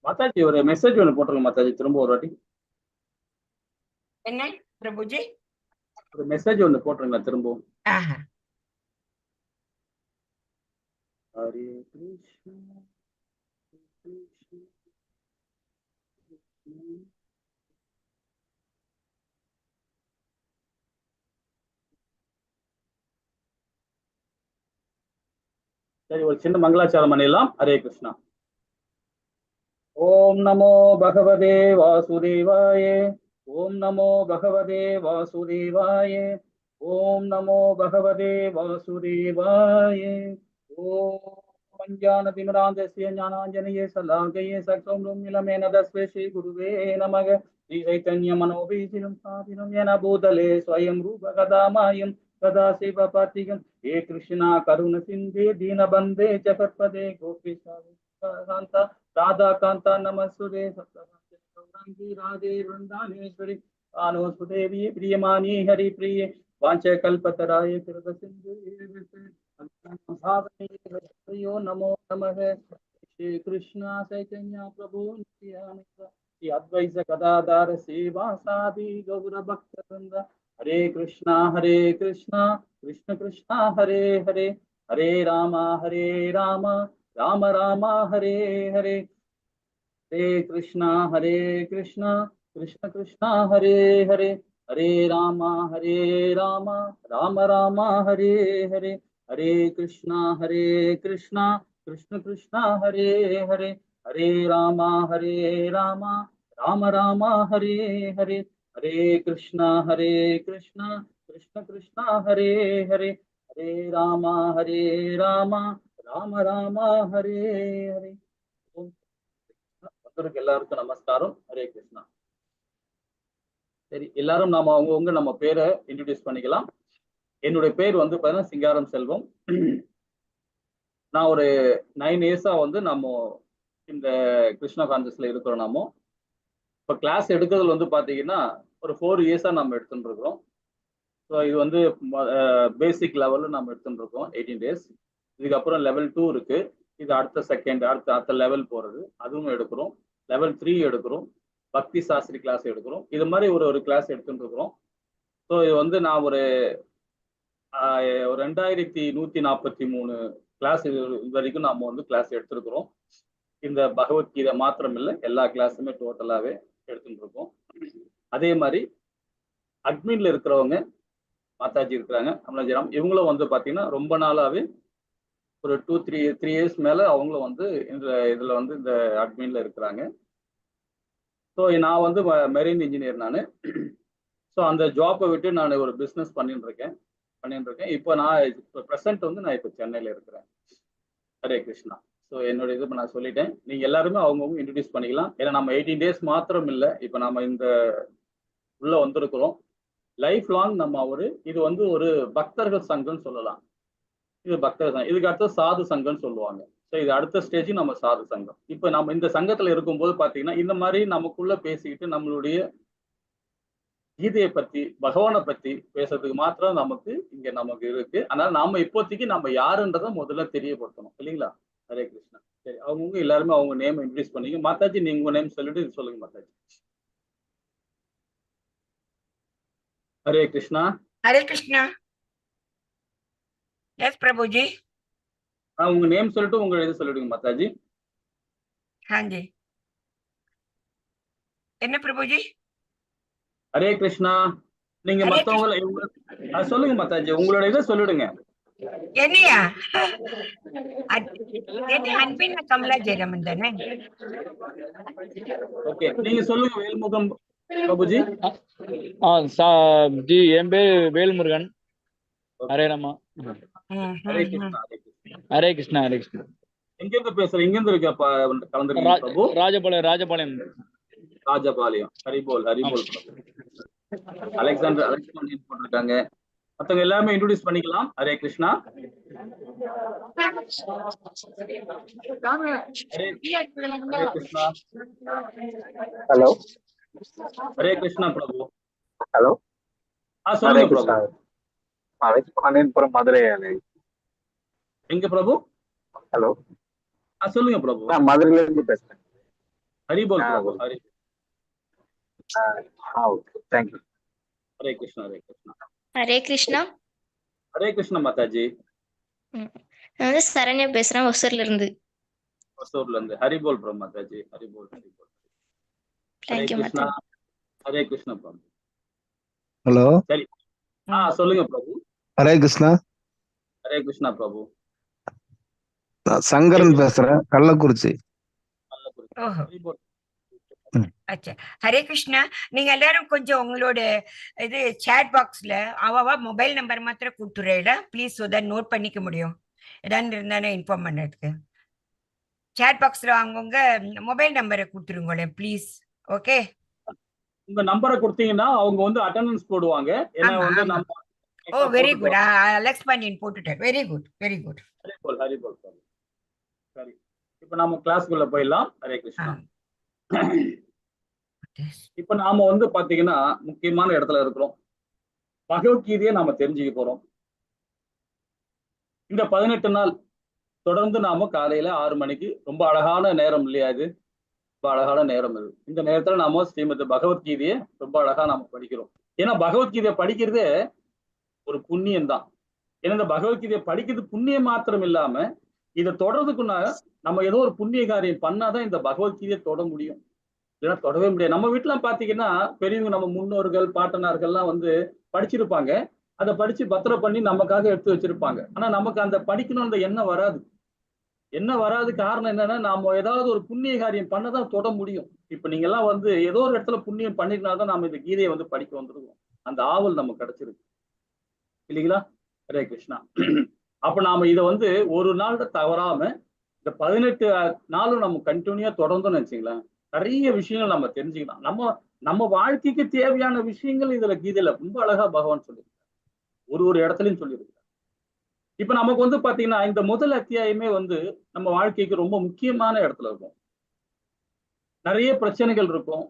மாதாஜி ஒரு மெசேஜ் ஒன்று போட்டுருங்க மாதாஜி, திரும்ப ஒரு வாட்டி. என்ன பிரபுஜி? ஒரு மெசேஜ் ஒன்று போட்டுருங்க திரும்பவும். ஹரே கிருஷ்ணா கிருஷ்ணா சரி, ஒரு சின்ன மங்களாச்சாரம் பண்ணிடலாம். ஹரே கிருஷ்ணா. ஓம் நமோ பகவதே வாசுதேவாய. ஓம் நமோ பகவதே வாசுதேவாய. ஓம் நமோ பகவதே வாசுதேவாய. ஓம் அஞ்ஞானதிமிராந்தஸ்ய ஞானாஞ்சனயே சலாகயே சக்ரம் நிலமேன தஸ்மை ஸ்ரீ குருவே நமக. ஸ்ரீ சைத்தன்ய மனோபீசினம் ஸ்தாபினம் யன பூதலே ஸ்வயம் ரூப கதாமாயம் சதா சிவ பாத்திகம். ஹே கிருஷ்ணா கருண சிந்தே தீனபந்தே ஜகத்பதே கோபிஷா ராதா காந்தா நமஸ்துதே சப்தராங்கி ராதே वृंदानेश्वरी आनोस्देवी प्रियमानी हरि प्रिय वांच कल्पतराय कृत सिंधु भावयो नमो नमः। श्री कृष्ण चैतन्य प्रभु नित्यानंद श्री अद्वैत गदाधर श्रीवासादि गौर भक्तवृंद। हरे कृष्णा कृष्ण कृष्ण हरे हरे, हरे राम राम राम हरे हरे। हरे कृष्णा कृष्ण कृष्ण हरे हरे, हरे राम राम राम हरे हरे। हरे कृष्णा कृष्ण कृष्ण हरे हरे, हरे राम राम राम हरे हरे। हरे कृष्णा कृष्ण कृष्ण हरे हरे, हरे राम राम राम हरे हरे। எல்லாருக்கும் நமஸ்காரம். ஹரே கிருஷ்ணா. சரி, எல்லாரும் நாம அவங்க நம்ம பேரை இன்ட்ரோடியூஸ் பண்ணிக்கலாம். என்னுடைய பேர் வந்து பார்த்தீங்கன்னா சிங்காரம் செல்வம். நான் ஒரு 9 இயர்ஸா வந்து நம்ம இந்த கிருஷ்ணா கான்சஸ்ல இருக்கிறோம். நாம இப்போ கிளாஸ் எடுக்கிறதுல வந்து பார்த்தீங்கன்னா ஒரு 4 இயர்ஸா நம்ம எடுத்துட்டு இருக்கிறோம். ஸோ இது வந்து பேசிக் லெவலில் நம்ம எடுத்துட்டு இருக்கோம் 18 டேஸ். இதுக்கப்புறம் லெவல் 2 இருக்கு. இது அடுத்த செகண்ட் அடுத்த லெவல் போறது, அதுவும் எடுக்கிறோம். லெவல் 3 எடுக்கிறோம். பக்தி சாஸ்திரி கிளாஸ் எடுக்கிறோம். இது மாதிரி ஒரு கிளாஸ் எடுத்துட்டு இருக்கிறோம். ஸோ இது வந்து நான் ஒரு 2143 கிளாஸ் இது வரைக்கும் நாம வந்து கிளாஸ் எடுத்துருக்கிறோம். இந்த பகவத்கீதை மாத்திரம் இல்லை, எல்லா கிளாஸுமே டோட்டலாகவே எடுத்துட்டு இருக்கோம். அதே மாதிரி அட்மின்ல இருக்கிறவங்க மாதாஜி இருக்கிறாங்க, அமலாஜிராம், இவங்களும் வந்து பார்த்தீங்கன்னா ரொம்ப நாளாவே ஒரு 2-3 இயர்ஸ் மேல அவங்களும் வந்து இதுல வந்து இந்த அட்மின்ல இருக்கிறாங்க. ஸோ நான் வந்து மெரின் இன்ஜினியர் நான். ஸோ அந்த ஜாப்பை விட்டு நான் ஒரு பிஸ்னஸ் பண்ணிட்டு இருக்கேன். இப்போ நான் இப்போ ப்ரெசென்ட் வந்து நான் இப்போ சென்னையில் இருக்கிறேன். ஹரே கிருஷ்ணா. ஸோ என்னோட இது நான் சொல்லிட்டேன். நீங்க எல்லாருமே அவங்கவுங்க இன்ட்ரடியூஸ் பண்ணிக்கலாம். ஏன்னா நம்ம 18 டேஸ் மாத்திரம் இல்லை, இப்போ நம்ம இந்த உள்ள வந்திருக்கிறோம். லைஃப் லாங் நம்ம இது வந்து ஒரு பக்தர்கள் சங்கம்னு சொல்லலாம். இது பக்தர் சங்கம். இதுக்கு அடுத்த சாது சங்கம்னு சொல்லுவாங்க. ஸோ இது அடுத்த ஸ்டேஜ் நம்ம சாது சங்கம். இப்போ நம்ம இந்த சங்கத்துல இருக்கும்போது பாத்தீங்கன்னா இந்த மாதிரி நமக்குள்ள பேசிக்கிட்டு நம்மளுடைய கீதையை பத்தி பகவானை பத்தி பேசுறதுக்கு மாத்திரம் நமக்கு இருக்கு. அதனால நாம இப்போதைக்கு நம்ம யாருன்றதை முதல்ல தெரியப்படுத்தணும், இல்லைங்களா? ஹரே கிருஷ்ணா. சரி, அவங்கவுங்க எல்லாருமே அவங்க நேம் இன்ட்ரடியூஸ் பண்ணீங்க. மாதாஜி நீங்க உங்க நேம் சொல்லிட்டு இது சொல்லுங்க மாதாஜி. ஹரே கிருஷ்ணா. ஹரே கிருஷ்ணா. எஸ் பிரபுஜி. உங்க நேம் சொல்லிட்டு உங்க இது சொல்லிடுங்க மாதாஜி. ஹாஞ்சி. என்ன பிரபுஜி? ஹரே கிருஷ்ணா. நீங்க மத்தவங்க சொல்லுங்க மாதாஜி, உங்களோட இதை சொல்லிடுங்க. என்னையா? அன்பின் கமலா ஜெயராமன் தானே? ஓகே, நீங்க சொல்லுங்க வேல்முகம் பிரபுஜி. ஜி, என் பேரு வேல்முருகன். ஹரே ராமா. ஹரே கிருஷ்ணா. ஹரே கிருஷ்ணா. ஹரே கிருஷ்ணா. எங்க இருந்து பேசுறீங்க? எங்க இருந்து இருக்க கலந்துருக்கீங்க பிரபு? ராஜபாளையம். ஹரிபோல் ஹரிபோல் பிரபு. அலெக்சாண்டர் போட்டிருக்காங்க. மத்தவங்க எல்லாமே இன்ட்ரோடியூஸ் பண்ணிக்கலாம். ஹரே கிருஷ்ணா. ஹரே கிருஷ்ணா. ஹலோ ஹரே கிருஷ்ணா பிரபு. ஹலோ ஹரே சொல்லுங்க கிருஷ்ணா. பிரபு. பாண்டியன்புரம் மதுரை. எங்க பிரபு? ஹலோ சொல்லுங்க பிரபு. நான் மதுரையில இருந்து பேசுறேன். ஹரிபோல் பிரபு. ஹரி. Okay, thank you. ஹரே கிருஷ்ணா. ஹரே கிருஷ்ணா. ஹரே கிருஷ்ணா. ஹரே கிருஷ்ணா மாதாஜி. நான் வந்து சரண்யா பேசுறேன், ஒசூர்ல இருந்து. ஒசூர்ல இருந்து. ஹரிபோல் பிரபு மாதாஜி. ஹரிபோல் ஹரிபோல். ஹரே தேங்க்யூ கிருஷ்ணா. மாதா. ஹரே கிருஷ்ணா பிரபு. ஹலோ சரி. சொல்லுங்க பிரபு. ஹரே கிருஷ்ணா. ஹரே கிருஷ்ணா பிரபு. நான் சங்கரன் பேசுறேன், கள்ளக்குறிச்சி. ஓஹோ. ஹரிபோல். அச்சா. ஹரே கிருஷ்ணா. நீங்க எல்லாரும் கொஞ்சம் உங்களோட இது சேட் பாக்ஸ்ல அவ மொபைல் நம்பர் மாத்திரம் கொடுத்துறேடா ப்ளீஸ், ஸோ தட் நோட் பண்ணிக்க முடியும். ஏதாவது இருந்தானே இன்ஃபார்ம் பண்ணுறதுக்கு. சேட் பாக்ஸ்ல அவங்கவுங்க மொபைல் நம்பரை கொடுத்துருங்களேன் ப்ளீஸ். ஓகே. உங்க நம்பரை கொடுத்தீங்கன்னா அவங்க வந்து அட்டெண்டன்ஸ் போடுவாங்க. ஏன்னா ஆமா, வந்து ஆமா. நம்ம ஓ வெரி குட். அலெக்ஸ் பண்ணின் போட்டுட்டேன். Very good, very good. Haribol Haribol Prabhu. சரி, இப்ப நாம கிளாஸ்க்குள்ள போயிடலாம். ஹரே கிருஷ்ணா. இப்ப நாம வந்து பாத்தீங்கன்னா முக்கியமான இடத்துல இருக்கிறோம். பகவத்கீதையை நாம தெரிஞ்சுக்க போறோம். இந்த 18 நாள் தொடர்ந்து நாம காலையில 6 மணிக்கு, ரொம்ப அழகான நேரம் இல்லையா இது? ரொம்ப அழகான நேரம் இது. இந்த நேரத்துல நாம ஸ்ரீமத் பகவத்கீதையை ரொம்ப அழகா நாம படிக்கிறோம். ஏன்னா பகவத்கீதையை படிக்கிறதே ஒரு புண்ணியம் தான். ஏன்னா இந்த பகவத்கீதையை படிக்கிறது புண்ணியம் மாத்திரம் இல்லாம, இதை தொடர்றதுக்குன்னா நம்ம ஏதோ ஒரு புண்ணிய காரியம் பண்ணாதான் இந்த பகவத்கீதையை தொட முடியும். இல்லைன்னா தொடவே முடியாது. நம்ம வீட்டுல பாத்தீங்கன்னா பெரியவங்க, நம்ம முன்னோர்கள் பாட்டனார்கள்லாம் வந்து படிச்சிருப்பாங்க. அதை படிச்சு பத்திரம் பண்ணி நமக்காக எடுத்து வச்சிருப்பாங்க. ஆனா நமக்கு அந்த படிக்கணும் அந்த எண்ணம் வராது. என்ன வராது காரணம் என்னன்னா, நாம ஏதாவது ஒரு புண்ணிய காரியம் பண்ணதான் தொட முடியும். இப்ப நீங்க எல்லாம் வந்து ஏதோ ஒரு இடத்துல புண்ணியம் பண்ணிருந்தாதான் நாம இந்த கீதையை வந்து படிக்க வந்துருக்கோம். அந்த ஆவல் நமக்கு கிடைச்சிருக்கு இல்லைங்களா? ஹரே கிருஷ்ணா. அப்ப நாம இதை வந்து ஒரு நாள் தவறாம இந்த 18 நாளும் நம்ம கண்டினியூயா தொடர்ந்தோம்னு வச்சுங்களேன், நிறைய விஷயங்கள் நம்ம தெரிஞ்சுக்கலாம். நம்ம வாழ்க்கைக்கு தேவையான விஷயங்கள் இதுல கீதையில ரொம்ப அழகா பகவான் சொல்லியிருக்காரு. ஒரு இடத்துலயும் சொல்லியிருக்காரு. இப்ப நமக்கு வந்து பாத்தீங்கன்னா இந்த முதல் அத்தியாயமே வந்து நம்ம வாழ்க்கைக்கு ரொம்ப முக்கியமான இடத்துல இருக்கும். நிறைய பிரச்சனைகள் இருக்கும்.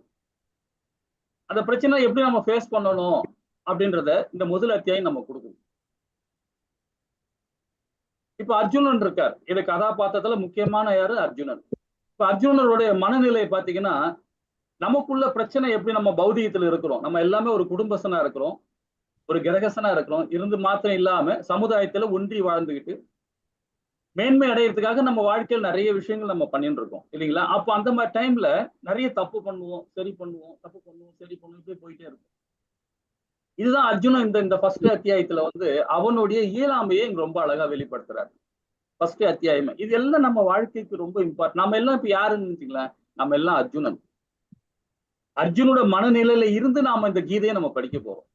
அந்த பிரச்சனை எப்படி நம்ம ஃபேஸ் பண்ணணும் அப்படின்றத இந்த முதல் அத்தியாயம் நம்ம கொடுக்கும். இப்ப அர்ஜுனன் இருக்கார். இது கதாபாத்திரத்துல முக்கியமான யாரு? அர்ஜுனன். இப்ப அர்ஜுனனுடைய மனநிலை பாத்தீங்கன்னா, நமக்குள்ள பிரச்சனை எப்படி, நம்ம பௌதிகத்துல இருக்கிறோம், நம்ம எல்லாமே ஒரு குடும்பஸ்தனா இருக்கிறோம், ஒரு கிரகஸ்தனா இருக்கிறோம், இருந்து மாத்திரம் இல்லாம சமுதாயத்துல ஒன்றி வாழ்ந்துகிட்டு மேன்மை அடையிறதுக்காக நம்ம வாழ்க்கையில் நிறைய விஷயங்கள் நம்ம பண்ணிட்டு இருக்கோம் இல்லைங்களா? அப்போ அந்த மாதிரி டைம்ல நிறைய தப்பு பண்ணுவோம், சரி பண்ணுவோம், தப்பு பண்ணுவோம், சரி பண்ணுவோம், போயிட்டே இருக்கும். இதுதான் அர்ஜுனன் இந்த ஃபர்ஸ்ட் அத்தியாயத்துல வந்து அவனுடைய இயலாமையை ரொம்ப அழகா வெளிப்படுத்துறாரு. ஃபர்ஸ்ட் அத்தியாயமே இது எல்லாம் நம்ம வாழ்க்கைக்கு ரொம்ப இம்பார்ட்டன்ட். நம்ம எல்லாம் இப்ப யாருன்னு நினைச்சுங்களேன், நம்ம எல்லாம் அர்ஜுனன். அர்ஜுனோட மனநிலையில இருந்து நாம இந்த கீதையை நம்ம படிக்க போறோம்.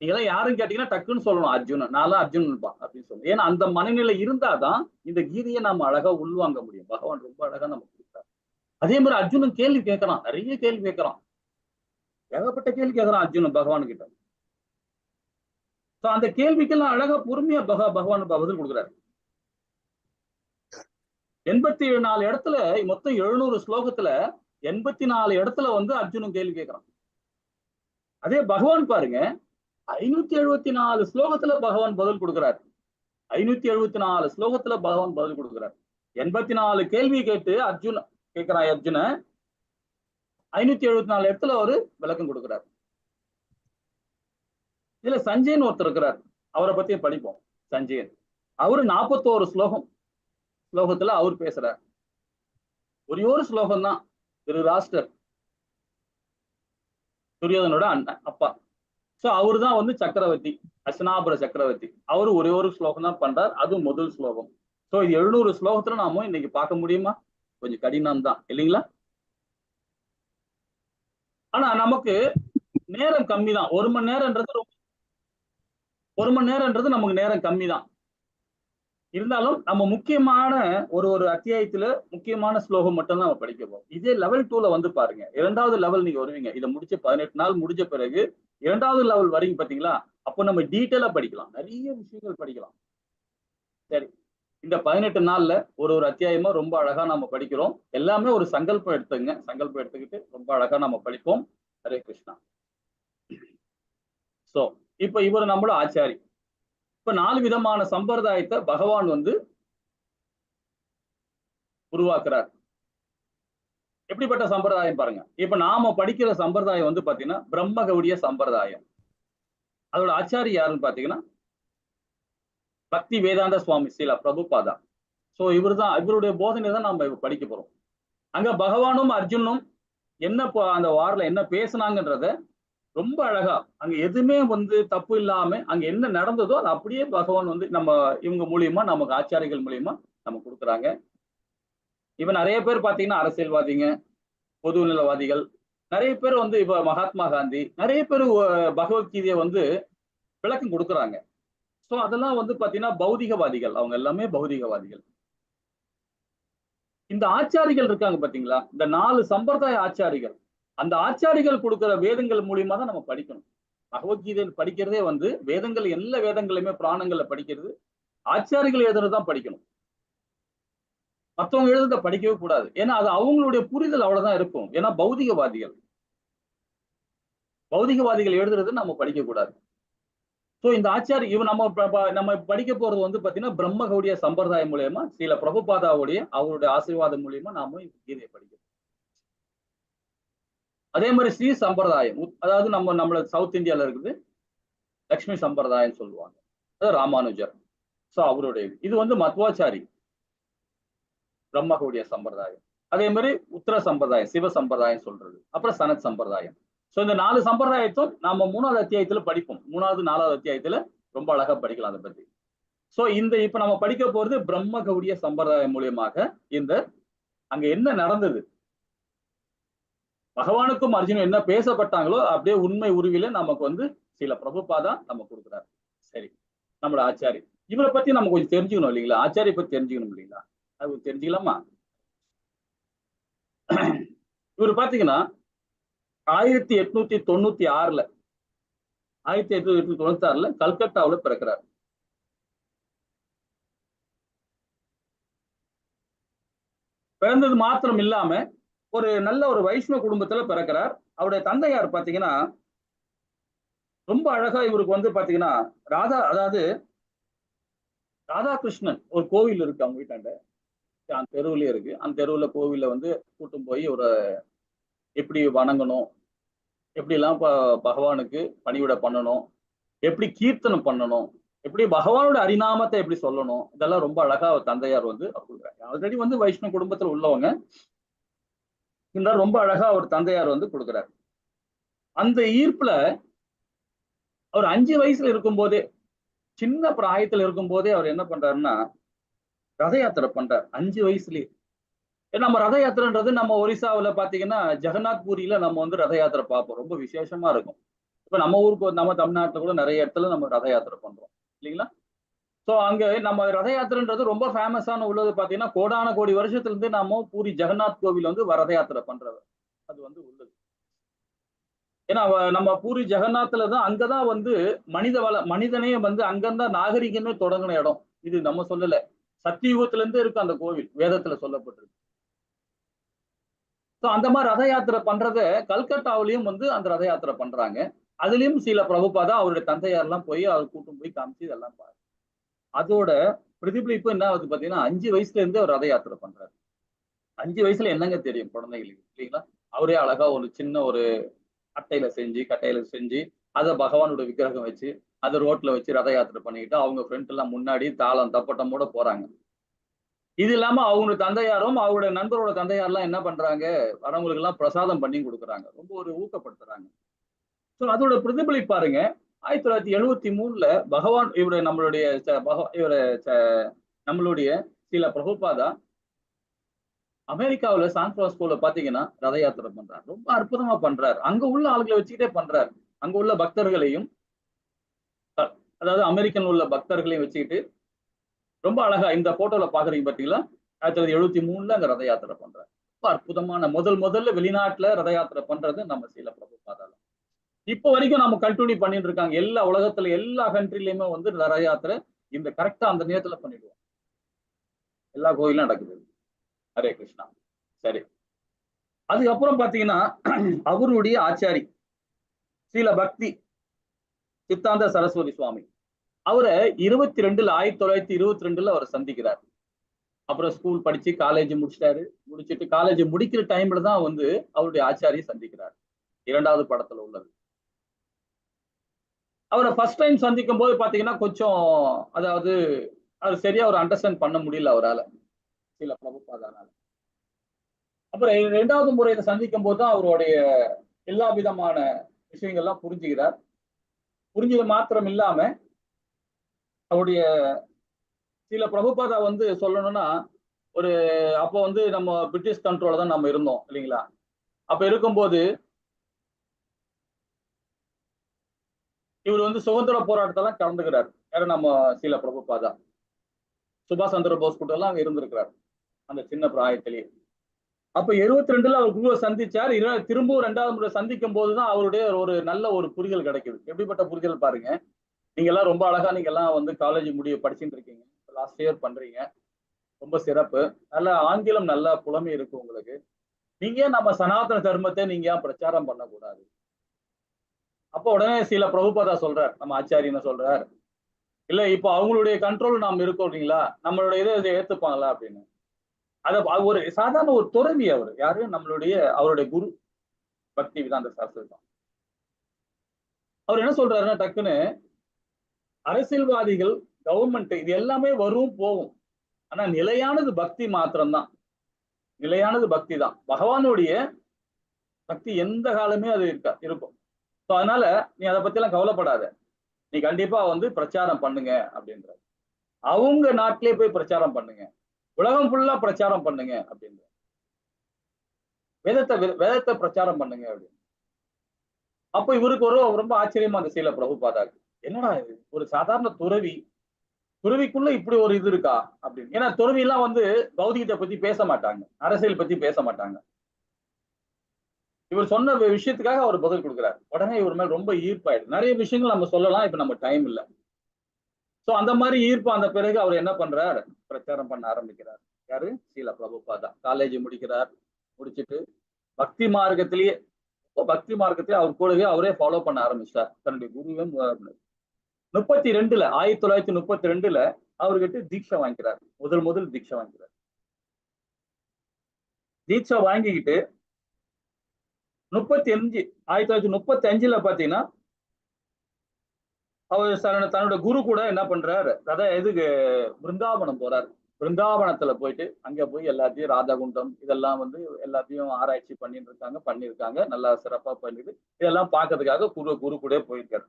நீங்களாம் யாரும் கேட்டீங்கன்னா டக்குன்னு சொல்லணும் அர்ஜுனன், நான்லாம் அர்ஜுனன்பா அப்படின்னு சொல்லணும். ஏன்னா அந்த மனநிலை இருந்தாதான் இந்த கீதையை நாம அழகா உள்வாங்க முடியும். பகவான் ரொம்ப அழகா நம்ம கொடுத்தார். அதே மாதிரி அர்ஜுனன் கேள்வி கேட்கறான், நிறைய கேள்வி கேட்கறான், ஏகப்பட்ட கேள்வி கேட்கறான் அர்ஜுனன் பகவான் கிட்ட. அந்த கேள்விக்கெல்லாம் அழகா பொறுமையா பகவான் பதில் கொடுக்குறாரு. 84 இடத்துல, மொத்தம் 700 ஸ்லோகத்துல 84 இடத்துல வந்து அர்ஜுனன் கேள்வி கேட்கறான். அதே பகவான் பாருங்க, 574 ஸ்லோகத்துல பகவான் பதில் கொடுக்கிறார். 574 ஸ்லோகத்துல பகவான் பதில் கொடுக்கிறார். 84 கேள்வி கேட்டு அர்ஜுன கேட்கிறான். அர்ஜுன 574 இடத்துல ஒரு விளக்கம் கொடுக்கிறார். இதுல சஞ்சயன் ஒருத்தர் இருக்கிறார், அவரை பத்தி படிப்போம். சஞ்சயன் அவரு 41 ஸ்லோகத்துல அவர் பேசுறார். ஒரே ஒரு ஸ்லோகம் தான். திருராஷ்டிரர், துரியோதனோட அண்ணன் அப்பா. சோ அவரு தான் வந்து சக்கரவர்த்தி, அஸ்னாபுர சக்கரவர்த்தி. அவரு ஒரே ஒரு ஸ்லோகம் தான் பண்றார், அதுவும் முதல் ஸ்லோகம். சோ இது 700 ஸ்லோகத்துல நாம இன்னைக்கு பார்க்க முடியுமா? கொஞ்சம் கடினம் தான் இல்லைங்களா? ஆனா நமக்கு நேரம் கம்மி தான். 1 மணி நேரம்ன்றது நமக்கு நேரம் கம்மி தான். இருந்தாலும் நம்ம முக்கியமான ஒரு அத்தியாயத்துல முக்கியமான ஸ்லோகம் மட்டும் தான் நம்ம படிக்க போறோம். இதே லெவல் 2ல வந்து பாருங்க, 2வது லெவல் நீங்க வருவீங்க. இதை முடிச்ச 18 நாள் முடிஞ்ச பிறகு 2வது லெவல் வரீங்க பாத்தீங்களா? அப்போ நம்ம டீட்டெயிலா படிக்கலாம், நிறைய விஷயங்கள் படிக்கலாம். சரி, இந்த 18 நாள்ல ஒரு அத்தியாயமா ரொம்ப அழகா நம்ம படிக்கிறோம். எல்லாமே ஒரு சங்கல்பம் எடுத்துங்க, சங்கல்பம் எடுத்துக்கிட்டு ரொம்ப அழகா நம்ம படிப்போம். ஹரே கிருஷ்ணா. சோ இப்ப இவர் நம்மளோட ஆச்சாரி. இப்ப 4 விதமான சம்பிரதாயத்தை பகவான் உருவாக்குறார். எப்படிப்பட்ட சம்பிரதாயம் பாருங்க. இப்ப நாம படிக்கிற சம்பிரதாயம் பாத்தீங்கன்னா பிரம்ம கௌடிய சம்பிரதாயம். அதோட ஆச்சாரி யாருன்னு பாத்தீங்கன்னா பக்தி வேதாந்த சுவாமி ஸ்ரீல பிரபுபாதா. சோ இவருடைய போதனை தான் நம்ம படிக்க போறோம். அங்க பகவானும் அர்ஜுனும் என்ன அந்த வார்ல என்ன பேசினாங்கன்றத ரொம்ப அழகா, அங்க எதுவுமே தப்பு இல்லாம அங்க என்ன நடந்ததோ அது அப்படியே பகவான் நம்ம இவங்க மூலியமா நமக்கு ஆச்சாரிகள் மூலியமா நம்ம கொடுக்குறாங்க. இவன் நிறைய பேர் பாத்தீங்கன்னா அரசியல்வாதிங்க, பொதுநலவாதிகள், நிறைய பேர் இப்ப மகாத்மா காந்தி, நிறைய பேர் பகவத்கீதையை விளக்கம் கொடுக்குறாங்க. சோ அதெல்லாம் பாத்தீங்கன்னா பௌதிகவாதிகள், அவங்க எல்லாமே பௌதிகவாதிகள். இந்த ஆச்சாரிகள் இருக்காங்க பாத்தீங்களா, இந்த 4 சம்பிரதாய ஆச்சாரிகள், அந்த ஆச்சாரிகள் கொடுக்கிற வேதங்கள் மூலியமா தான் நம்ம படிக்கணும். பகவத்கீதை படிக்கிறதே வேதங்கள், எல்லா வேதங்களுமே புராணங்கள்ல படிக்கிறது ஆச்சாரிகள் எழுதுறதுதான் படிக்கணும். மற்றவங்க எழுதுறத படிக்கவே கூடாது. ஏன்னா அது அவங்களுடைய புரிதல் அவ்வளவுதான் இருக்கும். ஏன்னா பௌதிகவாதிகள் எழுதுறது நம்ம படிக்க கூடாது. சோ இந்த ஆச்சாரி நம்ம படிக்க போறது பாத்தீங்கன்னா பிரம்ம கௌடிய சம்பிரதாயம் மூலியமா ஸ்ரீல பிரபுபாதாவுடைய அவருடைய ஆசீர்வாதம் மூலியமா நாம கீதையை படிக்கிறோம். அதே மாதிரி ஸ்ரீ சம்பிரதாயம், அதாவது நம்மள சவுத் இந்தியால இருக்குது லட்சுமி சம்பிரதாயம் சொல்லுவாங்க, அது ராமானுஜர். சோ அவருடைய இது மத்வாச்சாரி பிரம்ம கௌடிய சம்பிரதாயம். அதே மாதிரி உத்தர சம்பிரதாயம் சிவ சம்பிரதாயம் சொல்றது, அப்புறம் சனத் சம்பிரதாயம். சோ இந்த 4 சம்பிரதாயத்தும் நாம 3வது அத்தியாயத்துல படிப்போம். 3வது 4வது அத்தியாயத்துல ரொம்ப அழகா படிக்கலாம் அதை பத்தி. சோ இப்ப நம்ம படிக்க போறது பிரம்ம கௌடிய சம்பிரதாயம் மூலியமாக அங்க என்ன நடந்தது, பகவானுக்கும் அர்ஜுனும் என்ன பேசப்பட்டாங்களோ அப்படியே உண்மை உருவில நமக்கு சில பிரபுபாதா நம்ம கொடுக்குறாரு. சரி, நம்மளோட ஆச்சாரி இவரை பத்தி நம்ம கொஞ்சம் தெரிஞ்சுக்கணும் இல்லைங்களா, ஆச்சாரிய பத்தி தெரிஞ்சுக்கணும் இல்லைங்களா, அது தெரிஞ்சுக்கலாமா? இவர் பாத்தீங்கன்னா 1896ல கல்கட்டாவுல பிறக்கிறார். பிறந்தது மாத்திரம் இல்லாம ஒரு நல்ல ஒரு வைஷ்ணவ குடும்பத்துல பிறக்கிறார். அவருடைய தந்தையார் பாத்தீங்கன்னா ரொம்ப அழகா இவருக்கு பாத்தீங்கன்னா ராதாகிருஷ்ணன் ஒரு கோவில் இருக்கு அவங்க வீட்டாண்ட, அந்த தெருவுலயே இருக்கு. அந்த தெருவுல கோவில்ல கூட்டும் போய் ஒரு எப்படி வணங்கணும், எப்படி எல்லாம் பகவானுக்கு பணிவிட பண்ணணும், எப்படி கீர்த்தனம் பண்ணணும், எப்படி பகவானோட அரிநாமத்தை எப்படி சொல்லணும், இதெல்லாம் ரொம்ப அழகா அவர் தந்தையார் கொடுக்குறாங்க. ஆல்ரெடி வைஷ்ணவ குடும்பத்துல உள்ளவங்க, இருந்தாலும் ரொம்ப அழகா அவர் தந்தையார் கொடுக்குறாரு. அந்த ஈர்ப்புல அவர் 5 வயசுல இருக்கும் போதே, சின்ன பிராயத்துல இருக்கும் போதே அவர் என்ன பண்றாருன்னா ரத யாத்திரை பண்றார் 5 வயசுலயே. நம்ம ரத யாத்திரைன்றது நம்ம ஒரிசாவில பாத்தீங்கன்னா ஜெகநாத் பூரியில நம்ம ரத யாத்திரை பார்ப்போம், ரொம்ப விசேஷமா இருக்கும். இப்ப நம்ம ஊருக்கு நம்ம தமிழ்நாட்டுல கூட நிறைய இடத்துல நம்ம ரத யாத்திரை பண்றோம் இல்லைங்களா. சோ அங்க நம்ம ரத யாத்திரைன்றது ரொம்ப ஃபேமஸான உள்ளது பாத்தீங்கன்னா, கோடான கோடி வருஷத்துல இருந்து நாம பூரி ஜெகநாத் கோவில் ரத யாத்திரை பண்றவர் அது உள்ளது. ஏன்னா நம்ம பூரி ஜெகநாத்ல தான், அங்கதான் மனிதனே அங்கதான் நாகரிகமே தொடங்கின இடம். இது நம்ம சொல்லல, சத்தியுகத்துல இருந்து இருக்கு அந்த கோவில், வேதத்துல சொல்லப்பட்டிருக்கு. சோ அந்த மாதிரி ரத யாத்திரை பண்றத கல்கட்டாவிலையும் அந்த ரத யாத்திரை பண்றாங்க. அதுலயும் சில பிரபுபாதா அவருடைய தந்தையாரெல்லாம் போய் அவர் கூட்டும் போய் காமிச்சு இதெல்லாம் பாரு. அதோட பிரதிபலிப்பு என்ன ஆகுது பாத்தீங்கன்னா 5 வயசுல இருந்து அவர் ரத யாத்திரை பண்றாரு. 5 வயசுல என்னங்க தெரியும் குழந்தைகளுக்கு இல்லைங்களா. அவரே அழகா ஒரு சின்ன ஒரு கட்டையில செஞ்சு அதை பகவானோட விக்கிரகம் வச்சு அதை ரோட்ல வச்சு ரத யாத்திரை பண்ணிக்கிட்டு அவங்க ஃப்ரெண்ட் எல்லாம் முன்னாடி தாளம் தப்பட்டமோட போறாங்க. இது இல்லாம அவங்க தந்தையாரும் அவருடைய நண்பரோட தந்தையாரெல்லாம் என்ன பண்றாங்க, வரவங்களுக்கு எல்லாம் பிரசாதம் பண்ணி கொடுக்குறாங்க, ரொம்ப ஒரு ஊக்கப்படுத்துறாங்க. ஸோ அதோட பிரதிபலிப்பு பாருங்க. 1973ல பகவான் நம்மளுடைய சில பிரபுபாதா அமெரிக்காவில சான் பிரான்சிஸ்கோல பாத்தீங்கன்னா ரத யாத்திரை பண்றாரு, ரொம்ப அற்புதமா பண்றாரு. அங்க உள்ள ஆளுகளை வச்சுக்கிட்டே பண்றாரு. அங்க உள்ள பக்தர்களையும், அதாவது அமெரிக்கன் உள்ள பக்தர்களையும் வச்சுக்கிட்டு ரொம்ப அழகா இந்த போட்டோல பாக்குறீங்க பாத்தீங்களா. 1973ல அங்க ரத யாத்திரை பண்றாரு. ரொம்ப அற்புதமான முதல்ல வெளிநாட்டுல ரத யாத்திரை பண்றது நம்ம சில பிரபுபாதா. இப்போ வரைக்கும் நம்ம கண்டினியூ பண்ணிட்டு இருக்காங்க. எல்லா உலகத்துல எல்லா கண்ட்ரிலயுமே வந்து ரத யாத்திரை இந்த கரெக்டா அந்த நேரத்துல பண்ணிடுவோம். எல்லா கோயிலும் நடக்குது. ஹரே கிருஷ்ணா. சரி, அதுக்கப்புறம் பாத்தீங்கன்னா அவருடைய ஆச்சாரி ஸ்ரீல பக்தி சித்தாந்த சரஸ்வதி சுவாமி, அவரை 1922 அவரை சந்திக்கிறார். அப்புறம் ஸ்கூல் படிச்சு காலேஜ் முடிச்சிட்டு காலேஜ் முடிக்கிற டைம்ல தான் வந்து அவருடைய ஆச்சாரியை சந்திக்கிறார். 2வது படத்துல உள்ளது. அவரை ஃபர்ஸ்ட் டைம் சந்திக்கும் போது பாத்தீங்கன்னா கொஞ்சம், அதாவது அது சரியா ஒரு அண்டர்ஸ்டாண்ட் பண்ண முடியல அவரால, சில பிரபுபாதானால. அப்புறம் 2வது முறையில சந்திக்கும் போது தான் அவருடைய எல்லா விதமான விஷயங்கள்லாம் புரிஞ்சுக்கிறார். புரிஞ்சது மாத்திரம் இல்லாம அவருடைய சில பிரபுபாதா வந்து சொல்லணும்னா, ஒரு அப்போ வந்து நம்ம பிரிட்டிஷ் கண்ட்ரோல தான் நம்ம இருந்தோம் இல்லைங்களா? அப்ப இருக்கும்போது இவர் வந்து சுதந்திர போராட்டத்தெல்லாம் கலந்துக்கிறார். யாரு? நம்ம சில பிரபுபாதா. சுபாஷ் சந்திர போஸ் கூட எல்லாம் அங்க இருந்திருக்கிறார் அந்த சின்ன பிராயத்திலேயே. அப்ப 72ல அவர் குருவை சந்திச்சார். திரும்பவும் 2வது முறை சந்திக்கும் போதுதான் அவருடைய ஒரு நல்ல ஒரு புரிதல் கிடைக்குது. எப்படிப்பட்ட புரிதல் பாருங்க. நீங்க எல்லாம் ரொம்ப அழகா, நீங்க எல்லாம் வந்து காலேஜ் படிச்சுட்டு இருக்கீங்க, லாஸ்ட் இயர் பண்றீங்க, ரொம்ப சிறப்பு. நல்ல ஆங்கிலம் நல்ல புலமை இருக்கு உங்களுக்கு. நீங்க நம்ம சனாதன தர்மத்தை நீங்க ஏன் பிரச்சாரம் பண்ணக்கூடாது? அப்போ உடனே சில பிரபுபாதா சொல்றார், நம்ம ஆச்சாரியனை சொல்றார், இல்ல இப்போ அவங்களுடைய கண்ட்ரோல் நாம இருக்கோம் இல்லைங்களா, நம்மளுடைய இதை ஏத்துப்பாங்களா அப்படின்னு. அத ஒரு சாதாரண ஒரு துறவி அவர். யாரு? நம்மளுடைய அவருடைய குரு பக்தி வேதாந்த சாஸ்திரி தான். அவர் என்ன சொல்றாருன்னா, டக்குன்னு அரசியல்வாதிகள், கவர்மெண்ட் இது எல்லாமே வரும் போகும், ஆனா நிலையானது பக்தி மாத்திரம்தான். நிலையானது பக்தி தான். பகவானுடைய பக்தி எந்த காலமே அது இருக்கும். அதனால நீ அதை பத்தி எல்லாம் கவலைப்படாத, நீ கண்டிப்பா வந்து பிரச்சாரம் பண்ணுங்க அப்படின்ற. அவங்க நாட்டிலே போய் பிரச்சாரம் பண்ணுங்க, உலகம் ஃபுல்லா பிரச்சாரம் பண்ணுங்க அப்படின்ற. வேதத்தை பிரச்சாரம் பண்ணுங்க அப்படின்னு. அப்ப இவருக்கு ரொம்ப ஆச்சரியமா அந்த சீல பிரபுபாதாக்கு, என்னடா இது, ஒரு சாதாரண துறவிக்குள்ள இப்படி ஒரு இது இருக்கா அப்படின்னு. ஏன்னா துறவி எல்லாம் வந்து பௌதிகத்தை பத்தி பேச மாட்டாங்க, அரசியல் பத்தி பேச மாட்டாங்க. இவர் சொன்ன விஷயத்துக்காக அவர் பதில் கொடுக்கிறார். உடனே இவர் மேல ரொம்ப ஈர்ப்பாயிடுது. நிறைய விஷயங்கள் நம்ம சொல்லலாம், இப்ப நம்ம டைம் இல்லை. சோ அந்த மாதிரி ஈர்ப்பு அந்த பிறகு அவர் என்ன பண்றார்? பிரச்சாரம் பண்ண ஆரம்பிக்கிறார். யாரு? ஸ்ரீல பிரபுபாதா. காலேஜ் முடிக்கிறார். முடிச்சுட்டு பக்தி மார்க்கத்திலேயே அவர் கூடவே அவரே ஃபாலோ பண்ண ஆரம்பிச்சார் தன்னுடைய குருவே. 1932 அவர்கிட்ட தீட்சை வாங்கிக்கிறார். முதல் தீட்சை வாங்கிக்கிறார். தீட்சை வாங்கிக்கிட்டு 1935 பாத்தீங்கன்னா அவர் தன்னோட குரு கூட என்ன பண்றாரு, அதான் எதுக்கு பிருந்தாவனம் போறாரு. பிருந்தாவனத்துல போயிட்டு அங்க போய் எல்லாத்தையும் ராதாகுண்டம் இதெல்லாம் வந்து எல்லாத்தையும் ஆராய்ச்சி பண்ணிருக்காங்க, நல்லா சிறப்பா பண்ணிட்டு இதெல்லாம் பார்க்கறதுக்காக குரு கூட போயிருக்காரு.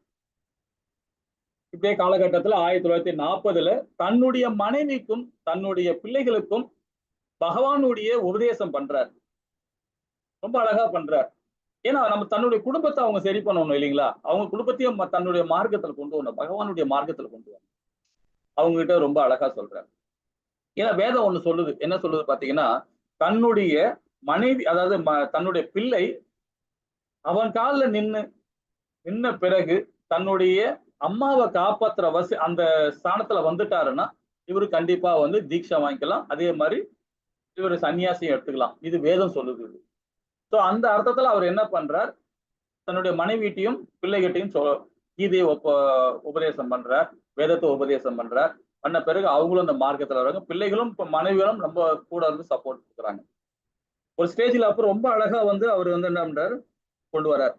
இப்படியே காலகட்டத்துல 1940 தன்னுடைய மனைவிக்கும் தன்னுடைய பிள்ளைகளுக்கும் பகவானுடைய உபதேசம் பண்றார். ரொம்ப அழகா பண்றார். ஏன்னா நம்ம தன்னுடைய குடும்பத்தை அவங்க சரி பண்ணணும் இல்லைங்களா? அவங்க குடும்பத்தையும் தன்னுடைய மார்க்கத்துல கொண்டு வரணும், பகவானுடைய மார்க்கத்துல கொண்டு வரணும். அவங்க கிட்ட ரொம்ப அழகா சொல்றாரு. ஏன்னா வேதம் ஒண்ணு சொல்லுது. என்ன சொல்லுது பாத்தீங்கன்னா, தன்னுடைய மனைவி, அதாவது தன்னுடைய பிள்ளை அவன் காலில் நின்ன பிறகு தன்னுடைய அம்மாவை காப்பாத்துற அந்த ஸ்தானத்துல வந்துட்டாருன்னா இவரு கண்டிப்பா வந்து தீட்சை வாங்கிக்கலாம். அதே மாதிரி இவரு சன்னியாசியும் எடுத்துக்கலாம். இது வேதம் சொல்லுது. சோ அந்த அர்த்தத்துல அவர் என்ன பண்றார், தன்னுடைய மனைவிட்டையும் பிள்ளைகிட்டையும் கீதையை உபதேசம் பண்றார், வேதத்தை உபதேசம் பண்றார். பண்ண பிறகு அவங்களும் அந்த மார்க்கத்துல வராங்க. பிள்ளைகளும் மனைவிகளும் நம்ம கூட இருந்து சப்போர்ட் கொடுக்குறாங்க. ஒரு ஸ்டேஜ்ல அப்புறம் ரொம்ப அழகா வந்து அவர் வந்து என்ன பண்றாரு, கொண்டு வர்றார்.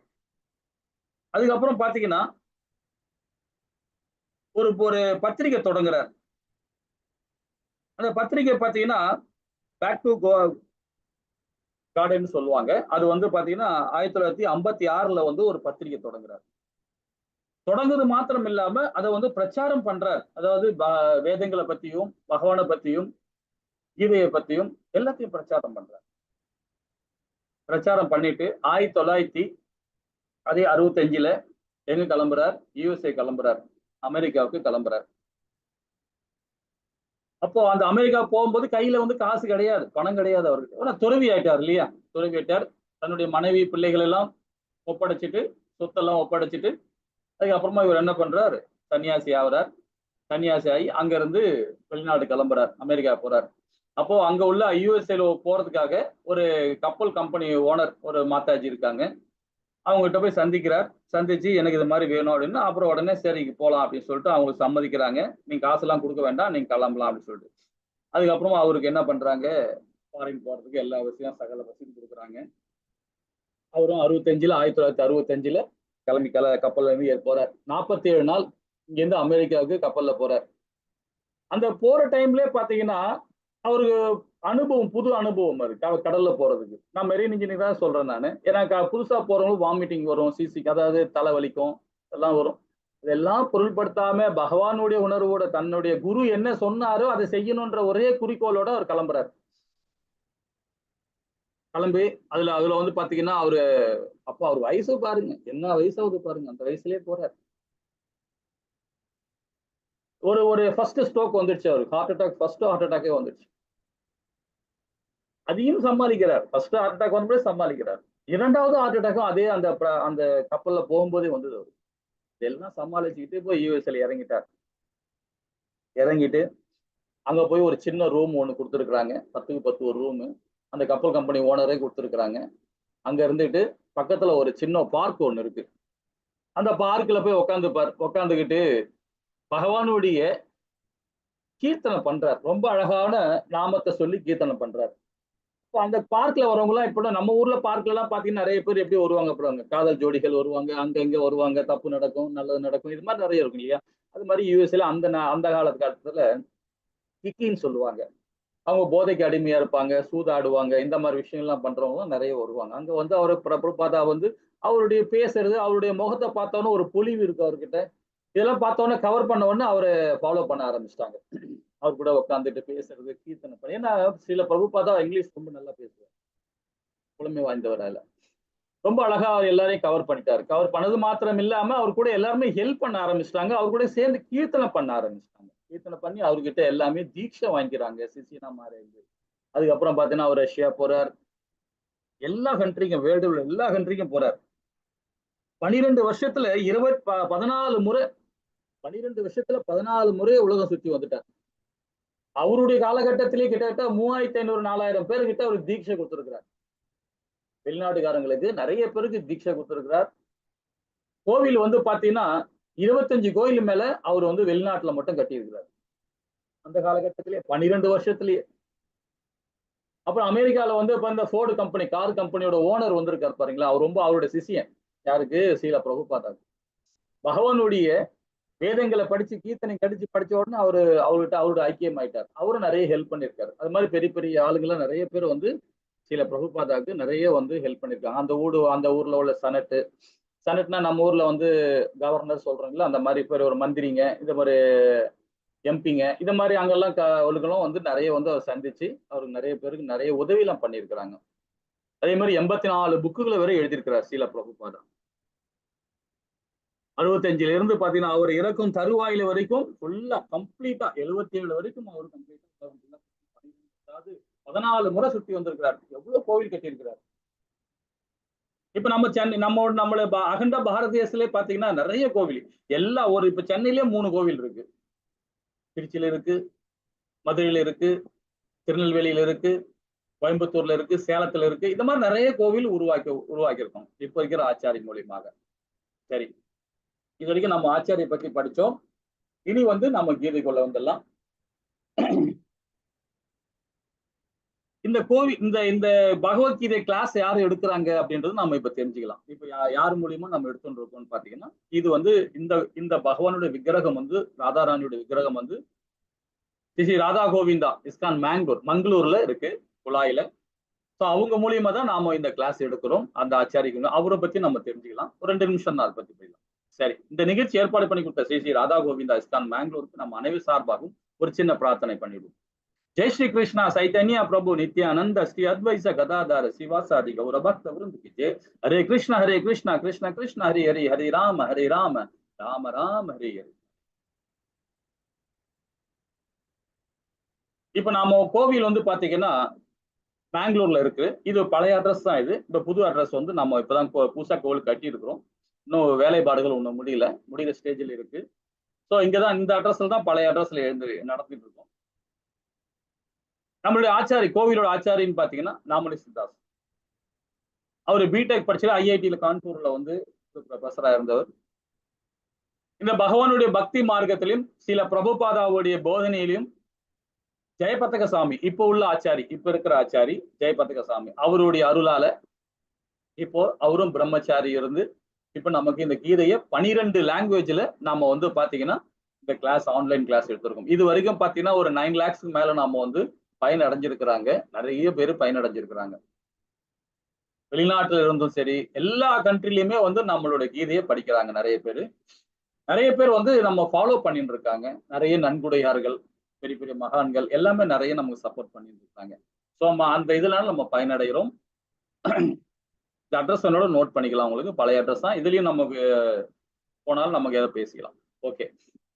அதுக்கப்புறம் பாத்தீங்கன்னா ஒரு பத்திரிகை தொடங்குறார். அந்த பத்திரிகை பாத்தீங்கன்னா பேக் டு கார்டன் சொல்லுவாங்க. அது வந்து பாத்தீங்கன்னா 1956 வந்து ஒரு பத்திரிகை தொடங்குறார். தொடங்குறது மாத்திரம் இல்லாம அதை வந்து பிரச்சாரம் பண்றார். அதாவது வேதங்களை பத்தியும் பகவானை பத்தியும் கீதையை பத்தியும் எல்லாத்தையும் பிரச்சாரம் பண்றார். பிரச்சாரம் பண்ணிட்டு 1965 எங்க கிளம்புறார்? USA கிளம்புறார், அமெரிக்காவுக்கு கிளம்புறார். அப்போ அந்த அமெரிக்கா போகும்போது கையில வந்து காசு கிடையாது, பணம் கிடையாது அவருக்கு. துறவி ஆயிட்டார் இல்லையா? துறவி ஆயிட்டார். தன்னுடைய மனைவி பிள்ளைகள் எல்லாம் ஒப்படைச்சிட்டு சொத்தெல்லாம் ஒப்படைச்சிட்டு அதுக்கப்புறமா இவர் என்ன பண்றாரு, சன்னியாசி ஆகுறார். சன்னியாசி ஆகி அங்கிருந்து வெளிநாடு கிளம்புறார், அமெரிக்கா போறார். அப்போ அங்க உள்ள யூஎஸ்ஏல போறதுக்காக ஒரு கப்பல் கம்பெனி ஓனர் ஒரு மாதாஜி இருக்காங்க, அவங்ககிட்ட போய் சந்திக்கிறார். சந்திச்சு எனக்கு இது மாதிரி வேணும் அப்படின்னு, அப்புறம் உடனே சரி போகலாம் அப்படின்னு சொல்லிட்டு அவங்க சம்மதிக்கிறாங்க. நீங்க காசெல்லாம் கொடுக்க வேண்டாம், நீங்க கிளம்பலாம் அப்படின்னு சொல்லிட்டு. அதுக்கப்புறமா அவருக்கு என்ன பண்றாங்க, ஃபாரின் போறதுக்கு எல்லா வசதியும் சகல வசதியும் கொடுக்குறாங்க. அவரும் 1965 கிளம்பி கப்பல்ல இருந்து போறார். 47 நாள் இங்கேருந்து அமெரிக்காவுக்கு கப்பல்ல போறார். அந்த போற டைம்லயே பாத்தீங்கன்னா அவருக்கு அனுபவம், புது அனுபவம் அது கடல்ல போறதுக்கு. நான் மெரீன் இன்ஜினியர் தான் சொல்றேன் நான். ஏன்னா புதுசா போறவங்களும் வாமிட்டிங் வரும், அதாவது தலைவலிக்கும் எல்லாம் வரும். இதெல்லாம் பொருள்படுத்தாம பகவானுடைய உணர்வோட தன்னுடைய குரு என்ன சொன்னாரோ அதை செய்யணும்ன்ற ஒரே குறிக்கோளோட அவர் கிளம்புறாரு. கிளம்பி அதுல வந்து பாத்தீங்கன்னா அவரு அப்ப அவர் வயசு பாருங்க, என்ன வயசாவது பாருங்க, அந்த வயசுலயே போறாரு. ஒரு ஃபர்ஸ்ட் ஸ்ட்ரோக் வந்துடுச்சு அவருக்கு, ஃபர்ஸ்ட் ஹார்ட் அட்டாக்கே வந்துடுச்சு. அதையும் சமாளிக்கிறார். ஃபர்ஸ்ட் ஹார்ட் அட்டாக் வந்து சமாளிக்கிறார். இரண்டாவது ஹார்ட் அட்டாக்கும் அதே அந்த கப்பல்ல போகும்போதே வந்தது அவரு. இதெல்லாம் சமாளிச்சுக்கிட்டு போய் யூஎஸ்ல இறங்கிட்டார். இறங்கிட்டு அங்க போய் ஒரு சின்ன ரூம் ஒன்று கொடுத்துருக்குறாங்க, 10க்கு 10 ஒரு ரூமு. அந்த கப்பல் கம்பெனி ஓனரே கொடுத்துருக்குறாங்க. அங்க இருந்துட்டு பக்கத்துல ஒரு சின்ன பார்க் ஒன்று இருக்கு. அந்த பார்க்ல போய் உட்காந்துக்கிட்டு பகவானுடைய கீர்த்தனை பண்றார். ரொம்ப அழகான நாமத்தை சொல்லி கீர்த்தனை பண்றார். இப்போ அந்த பார்க்ல வரவங்க எல்லாம் இப்போ நம்ம ஊர்ல பார்க்ல எல்லாம் பாத்தீங்கன்னா நிறைய பேர் எப்படி வருவாங்க, காதல் ஜோடிகள் வருவாங்க, அங்க வருவாங்க, தப்பு நடக்கும், நல்லது நடக்கும், இது மாதிரி நிறைய இருக்கும் இல்லையா. அது மாதிரி யூஎஸ்ல அந்த காலத்துல கிக்கின்னு சொல்லுவாங்க. அவங்க போதைக்கு அடிமையா இருப்பாங்க, சூதாடுவாங்க, இந்த மாதிரி விஷயங்கள்லாம் பண்றவங்க நிறைய வருவாங்க. அங்க வந்து அவரை பிரபுபாதா வந்து அவருடைய பேசுறது, அவருடைய முகத்தை பார்த்தோன்னே ஒரு பொலிவு இருக்கு அவர்கிட்ட. இதெல்லாம் பார்த்தோன்னே கவர் பண்ண உடனே அவரை ஃபாலோ பண்ண ஆரம்பிச்சிட்டாங்க. அவர் கூட உட்காந்துட்டு பேசுறது, கீர்த்தனை பண்ணி. ஏன்னா சில பிரபுபாதா இங்கிலீஷ் ரொம்ப நல்லா பேசுவார், புலமை வாய்ந்தவரால. ரொம்ப அழகா அவர் எல்லாரையும் கவர் பண்ணிட்டாரு. கவர் பண்ணது மாத்திரம் இல்லாம அவர் கூட எல்லாருமே ஹெல்ப் பண்ண ஆரம்பிச்சிட்டாங்க. அவர் கூட சேர்ந்து கீர்த்தனை பண்ண ஆரம்பிச்சிட்டாங்க. கீர்த்தனை பண்ணி அவர்கிட்ட எல்லாமே தீட்சை வாங்கிக்கிறாங்க, சிசினா மாறி. அதுக்கப்புறம் பாத்தீங்கன்னா அவர் ரஷ்யா போறார், எல்லா கண்ட்ரிக்கும், வேர்ல்டு எல்லா கண்ட்ரிக்கும் போறார். 12 வருஷத்துல 14 முறை 12 வருஷத்துல 14 முறை உலகம் சுத்தி வந்துட்டார். அவருடைய காலகட்டத்திலேயே கிட்டத்தட்ட 3500-4000 பேர் கிட்ட அவர் தீட்சை கொடுத்திருக்கிறார். வெளிநாட்டுக்காரங்களுக்கு நிறைய பேருக்கு தீட்சை கொடுத்திருக்கிறார். கோவில் வந்து பாத்தீங்கன்னா 25 கோயில் மேல அவர் வந்து வெளிநாட்டுல மட்டும் கட்டியிருக்கிறார் அந்த காலகட்டத்திலேயே, 12 வருஷத்திலேயே. அப்புறம் அமெரிக்கால வந்து இப்ப இந்த ஃபோர்டு கம்பெனி, கார் கம்பெனியோட ஓனர் வந்திருக்காரு பாருங்களா, அவர் ரொம்ப அவருடைய சிஷியன். யாருக்கு? ஸ்ரீல பிரபுபாதாக்கு. பகவானுடைய வேதங்களை படிச்சு கீர்த்தனை படிச்ச உடனே அவர்கிட்ட அவரோட ஐக்கியம் ஆயிட்டார். அவரும் நிறைய ஹெல்ப் பண்ணியிருக்காரு. அது மாதிரி பெரிய பெரிய ஆளுங்கெல்லாம் நிறைய பேர் வந்து சில பிரபுபாதாக்கு நிறைய வந்து ஹெல்ப் பண்ணியிருக்காங்க. அந்த ஊர்ல உள்ள செனட்னா நம்ம ஊர்ல வந்து கவர்னர் சொல்றாங்களா, அந்த மாதிரி பேர் ஒரு மந்திரிங்க, இந்த மாதிரி எம்பிங்க, இந்த மாதிரி அங்கெல்லாம் ஒழுங்களும் வந்து நிறைய வந்து அவர் சந்திச்சு அவருக்கு நிறைய பேருக்கு நிறைய உதவியெல்லாம் பண்ணியிருக்கிறாங்க. அதே மாதிரி 84 புக்குகளை வரை எழுதியிருக்கிறார் ஸ்ரீல பிரபுபாதா. 65 இருந்து பாத்தீங்கன்னா அவர் இறக்கும் தருவாயில வரைக்கும் ஃபுல்லா கம்ப்ளீட்டா 77 வரைக்கும் அவர் கம்ப்ளீட்டா, அதாவது 14 முறை சுத்தி வந்திருக்கிறார். எவ்வளவு கோவில் கட்டியிருக்கிறார். இப்ப நம்ம சென்னை நம்மள அகண்ட பாரத தேசத்திலே பாத்தீங்கன்னா நிறைய கோவில் இப்ப சென்னையிலேயே 3 கோவில் இருக்கு. திருச்சியில இருக்கு, மதுரையில இருக்கு, திருநெல்வேலியில இருக்கு, கோயம்புத்தூர்ல இருக்கு, சேலத்துல இருக்கு. இந்த மாதிரி நிறைய கோவில் உருவாக்கியிருக்கோம் இப்ப இருக்கிற ஆச்சாரி மூலியமாக. சரி, இது வரைக்கும் நம்ம ஆச்சாரிய பத்தி படிச்சோம். இனி வந்து நம்ம கீதைக்குள்ள வந்துடலாம். இந்த இந்த பகவத்கீதை கிளாஸ் யாரு எடுக்கிறாங்க அப்படின்றது நம்ம இப்ப தெரிஞ்சுக்கலாம். இப்ப யார் மூலியமா நம்ம எடுத்துட்டு இருக்கோம்னு பாத்தீங்கன்னா, இது வந்து இந்த பகவானுடைய விக்கிரகம் வந்து, ராதாராணியோட விக்கிரகம் வந்து ஸ்ரீ ராதா கோவிந்தா இஸ்கான் மங்களூர்ல இருக்கு, குழாயில. ஸோ அவங்க மூலியமா தான் நாம இந்த கிளாஸ் எடுக்கிறோம். அந்த ஆச்சாரிக்கு அவரை பத்தி நம்ம தெரிஞ்சுக்கலாம். ஒரு 2 நிமிஷம் தான் அதை பத்தி போயிடலாம். சரி, இந்த நிகழ்ச்சி ஏற்பாடு பண்ணி கொடுத்த ஸ்ரீ ராதா கோவிந்தா இஸ்கான் மங்களூருக்கு நம்ம அனைவர் சார்பாகவும் ஒரு சின்ன பிரார்த்தனை பண்ணிடுவோம். ஜெய் ஸ்ரீ கிருஷ்ணா சைத்தன்யா பிரபு நித்யானந்த ஸ்ரீ அத்வைச கதாதார சிவாசாதி கௌர பக்த விருந்துக்கு ஜெய். ஹரே கிருஷ்ணா கிருஷ்ண கிருஷ்ண ஹரி ஹரி, ஹரி ராம ராம ராம ஹரி ஹரி. இப்ப நாம கோவில் வந்து பாத்தீங்கன்னா பெங்களூர்ல இருக்கு. இது பழைய அட்ரஸ் தான். இது இப்ப புது அட்ரஸ் வந்து நம்ம இப்பதான் புதுசா கோவில் கட்டி இருக்கிறோம். இன்னும் வேலைப்பாடுகள் ஒன்றும் முடிகிற ஸ்டேஜில் இருக்கு. ஸோ இங்கதான் இந்த அட்ரஸ்ல தான் பழைய அட்ரஸ்ல நடத்திட்டு இருக்கோம். நம்மளுடைய ஆச்சாரி, கோவிலோட ஆச்சாரின்னு பாத்தீங்கன்னா நாமனி சித்தாஸ். அவர் பிடெக் படிச்சு ஐஐடியில கான்பூர்ல வந்து ப்ரொஃபஸரா இருந்தவர். இந்த பகவானுடைய பக்தி மார்க்கத்திலும் சில பிரபுபாதாவுடைய போதனையிலும் ஜெயபத்தக சாமி இப்போ உள்ள ஆச்சாரி, இப்ப இருக்கிற ஆச்சாரி ஜெயபத்தக சாமி அவருடைய அருளால இப்போ அவரும் பிரம்மச்சாரி இருந்து இப்ப நமக்கு இந்த கீதையை 12 லாங்குவேஜ்ல நாம வந்து பாத்தீங்கன்னா இந்த கிளாஸ் ஆன்லைன் கிளாஸ் எடுத்திருக்கோம். இது வரைக்கும் பாத்தீங்கன்னா ஒரு 9 lakhs மேல நாம வந்து பயனடைஞ்சிருக்கிறாங்க. நிறைய பேர் பயனடைஞ்சிருக்கிறாங்க. வெளிநாட்டுல இருந்தும் சரி, எல்லா கண்ட்ரிலயுமே வந்து நம்மளோட கீதையை படிக்கிறாங்க. நிறைய பேர் வந்து நம்ம ஃபாலோ பண்ணிட்டு இருக்காங்க. நிறைய நன்கொடையார்கள், பெரிய பெரிய மகான்கள் எல்லாமே நிறைய நமக்கு சப்போர்ட் பண்ணிட்டு இருக்காங்க. ஸோ அந்த இதனால நம்ம பயனடைகிறோம். இந்த அட்ரஸ் என்னோட நோட் பண்ணிக்கலாம். உங்களுக்கு பழைய அட்ரஸ் தான். இதுலயும் நமக்கு போனாலும் நமக்கு எதை பேசிக்கலாம். ஓகே,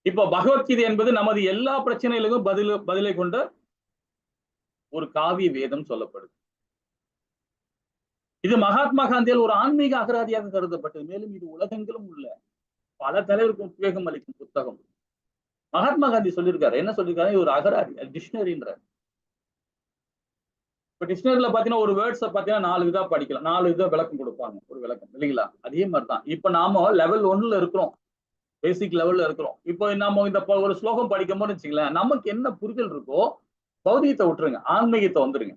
இப்போ பகவத்கீதை என்பது நமது எல்லா பிரச்சனைகளுக்கும் பதிலை கொண்ட ஒரு காவிய வேதம் சொல்லப்படுது. இது மகாத்மா காந்தியால் ஒரு ஆன்மீக அகராதியாக கருதப்பட்டது. மேலும் இது உலகெங்கிலும் உள்ள பல தலைவருக்கு உத்வேகம் அளிக்கும் புத்தகம். மகாத்மா காந்தி சொல்லியிருக்காரு, என்ன சொல்லியிருக்காரு, இது ஒரு அகராதி, டிக்ஷனரின்ற. இப்ப டிக்ஷனரியில பாத்தீங்கன்னா ஒரு வேர்ட்ஸை பாத்தீங்கன்னா 4 விதா படிக்கலாம், 4 விதா விளக்கம் கொடுப்பாங்க, ஒரு விளக்கம் இல்லைங்களா? அதே மாதிரிதான் இப்ப நாம level 1ல இருக்கிறோம், பேசிக் லெவல்ல இருக்கிறோம். இப்போ நாம இந்த ஒரு ஸ்லோகம் படிக்கும் போது வச்சுங்களேன், நமக்கு என்ன புரிதல் இருக்கோ பௌதிகத்தை விட்டுருங்க, ஆன்மீகத்தை வந்துருங்க.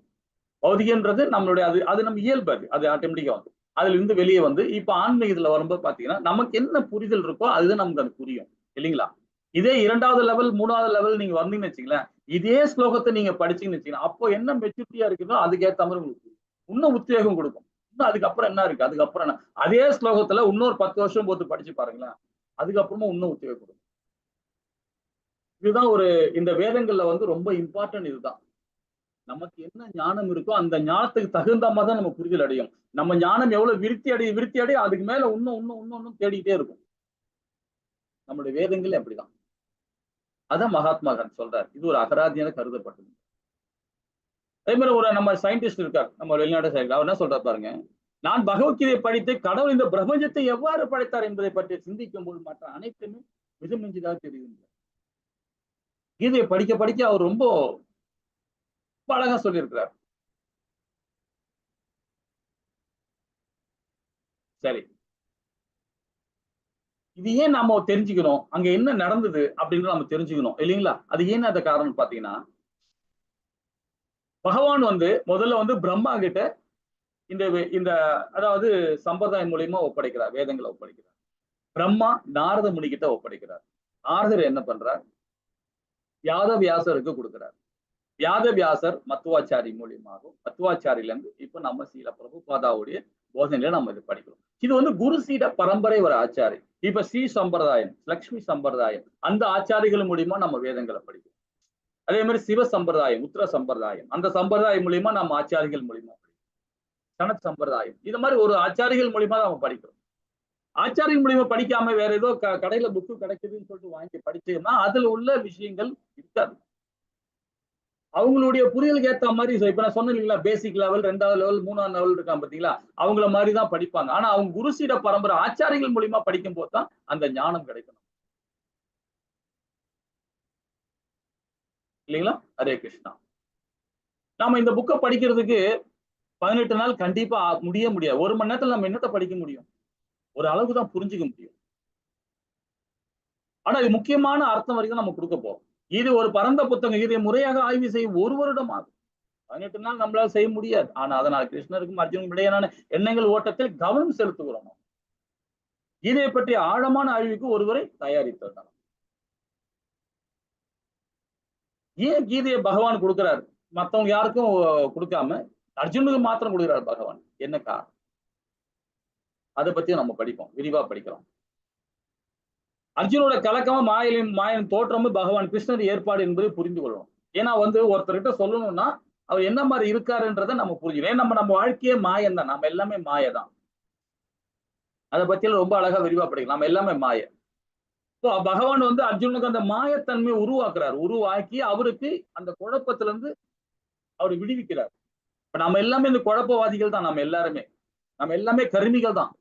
பௌதிகன்றது நம்மளுடைய அது நம்ம இயல்பு, அது ஆட்டோமேட்டிக்கா வந்து அதுல இருந்து வெளியே வந்து இப்ப ஆன்மீகத்துல வரும்போது பாத்தீங்கன்னா நமக்கு என்ன புரிதல் இருக்கோ அதுதான் நமக்கு அது புரியும் இல்லைங்களா? இதே 2வது லெவல் 3வது லெவல் நீங்க வந்தீங்கன்னு வச்சுங்களேன், இதே ஸ்லோகத்தை நீங்க படிச்சீங்கன்னு வச்சுக்கலாம், அப்போ என்ன மெச்சூரிட்டியா இருக்குதோ அதுக்கேற்ற மாதிரி உங்களுக்கு இன்னும் உத்வேகம் கொடுக்கும். இன்னும் அதுக்கப்புறம் என்ன இருக்கு, அதுக்கப்புறம் என்ன, அதே ஸ்லோகத்துல இன்னொரு 10 வருஷம் போட்டு படிச்சு பாருங்களேன், அதுக்கப்புறமா இன்னும் உத்வேகம் கொடுக்கும். இதுதான் இந்த வேதங்கள்ல வந்து ரொம்ப இம்பார்ட்டன்ட். இதுதான் நமக்கு என்ன ஞானம் இருக்கோ அந்த ஞானத்துக்கு தகுந்த மாதிரி தான் நம்ம புரிதல் அடையும். நம்ம ஞானம் எவ்வளவு விருத்தி அடைய அதுக்கு மேல இன்னும் தேடிக்கிட்டே இருக்கும். நம்மளுடைய வேதங்கள் அப்படிதான். அதான் மகாத்மா காந்தி சொல்றாரு, இது ஒரு அகராதியான கருதப்பட்டது. அதே மாதிரி நம்ம சயின்டிஸ்ட் இருக்கார், நம்ம வெளிநாட்டு சயின்டிஸ்ட், அவர் என்ன சொல்றாரு பாருங்க, நான் பகவத்கீதையை படித்து கடவுள் இந்த பிரபஞ்சத்தை எவ்வாறு படைத்தார் என்பதை பற்றி சிந்திக்கும் போது மற்ற அனைத்துமே மிதமிஞ்சிதாக தெரியுது. கீதையை படிக்க படிக்க அவர் ரொம்ப அழகா சொல்லியிருக்கிறார். சரி, இது ஏன் நாம தெரிஞ்சுக்கணும், அங்க என்ன நடந்தது அப்படின்னு நம்ம தெரிஞ்சுக்கணும் இல்லைங்களா? அது ஏன் அந்த காரணம் பாத்தீங்கன்னா, பகவான் வந்து முதல்ல வந்து பிரம்மா கிட்ட இந்த அதாவது சம்பிரதாயம் மூலியமா ஒப்படைக்கிறார், வேதங்களை ஒப்படைக்கிறார். பிரம்மா நாரத முனி கிட்ட ஒப்படைக்கிறார். நாரதர் என்ன பண்றார், வியாதவியாசருக்கு கொடுக்கிறார். வியாதவியாசர் மத்துவாச்சாரி மூலியமாகவும், மத்துவாச்சாரியில இருந்து இப்ப நம்ம ஸ்ரீல பிரபுபாதாவுடைய போதனையில நம்ம இது படிக்கிறோம். இது வந்து குரு சீட பரம்பரை ஒரு ஆச்சாரி. இப்ப ஸ்ரீ சம்பிரதாயம், லக்ஷ்மி சம்பிரதாயம், அந்த ஆச்சாரிகள் மூலியமா நம்ம வேதங்களை படிக்கிறோம். அதே மாதிரி சிவ சம்பிரதாயம், உத்தர சம்பிரதாயம், அந்த சம்பிரதாயம் மூலியமா நம்ம ஆச்சாரிகள் மூலியமா படிக்கிறோம். சனத் சம்பிரதாயம், இது மாதிரி ஒரு ஆச்சாரிகள் மூலியமா நம்ம படிக்கிறோம். ஆச்சாரிகள் மூலியமா படிக்காம வேற ஏதோ கடையில புக்கு கிடைக்குதுன்னு சொல்லிட்டு வாங்கி படிச்சோம்னா அதுல உள்ள விஷயங்கள் இருக்காது. அவங்களுடைய புரியலுக்கு ஏற்ற மாதிரி, இப்ப நான் சொன்னேன் இல்லைங்களா, பேசிக் லெவல், 2வது லெவல், 3வது லெவல் இருக்கான் பாத்தீங்களா, அவங்கள மாதிரிதான் படிப்பாங்க. ஆனா அவங்க குருசீட பரம்பரை ஆச்சாரிகள் மூலியமா படிக்கும் போதுதான் அந்த ஞானம் கிடைக்கணும் இல்லைங்களா? ஹரே கிருஷ்ணா. நாம இந்த புக்கை படிக்கிறதுக்கு 18 நாள் கண்டிப்பா முடியாது. 1 மணி நேரத்துல நம்ம என்னத்தை படிக்க முடியும், ஒரு அளவுக்கு தான் புரிஞ்சுக்க முடியும். ஆனா இது முக்கியமான அர்த்தம் வரைக்கும் நம்ம கொடுக்க போறோம். இது ஒரு பரந்த புத்தகம், இதை முறையாக ஆய்வு செய்ய 1 வருடம் ஆகும். 18 நாள் நம்மளால செய்ய முடியாது. ஆனா அதனால் கிருஷ்ணருக்கும் அர்ஜுனுக்கும் இடையிலான எண்ணங்கள் ஓட்டத்தில் கவனம் செலுத்துகிறோம். இதை பற்றி ஆழமான ஆய்வுக்கு ஒருவரை தயாரித்தது. ஏன் கீதையை பகவான் கொடுக்கிறார், மற்றவங்க யாருக்கும் கொடுக்காம அர்ஜுனுக்கு மாத்திரம் கொடுக்கிறார் பகவான், என்ன காரணம்? அதை பத்தி நம்ம படிப்போம், விரிவா படிக்கிறோம். அர்ஜுனோட கலக்கமும் மாயின் தோற்றமும் பகவான் கிருஷ்ணர் ஏற்பாடு என்பதை புரிந்து கொள்ளணும். ஏன்னா வந்து ஒருத்தர்கிட்ட சொல்லணும்னா அவர் என்ன மாதிரி இருக்காருன்றதை நம்ம புரிஞ்சுக்கணும். நம்ம வாழ்க்கையே மாயம் தான், நம்ம எல்லாமே மாயதான். அதை பத்தி ரொம்ப அழகா விரிவா படிக்கலாம். நம்ம எல்லாமே மாய. இப்போ பகவான் வந்து அர்ஜுனுக்கு அந்த மாயத்தன்மையை உருவாக்கி அவருக்கு அந்த குழப்பத்துல இருந்து அவர் விடுவிக்கிறார். இப்ப நம்ம எல்லாமே இந்த குழப்பவாதிகள் தான், நம்ம எல்லாமே கருமிகள் தான்.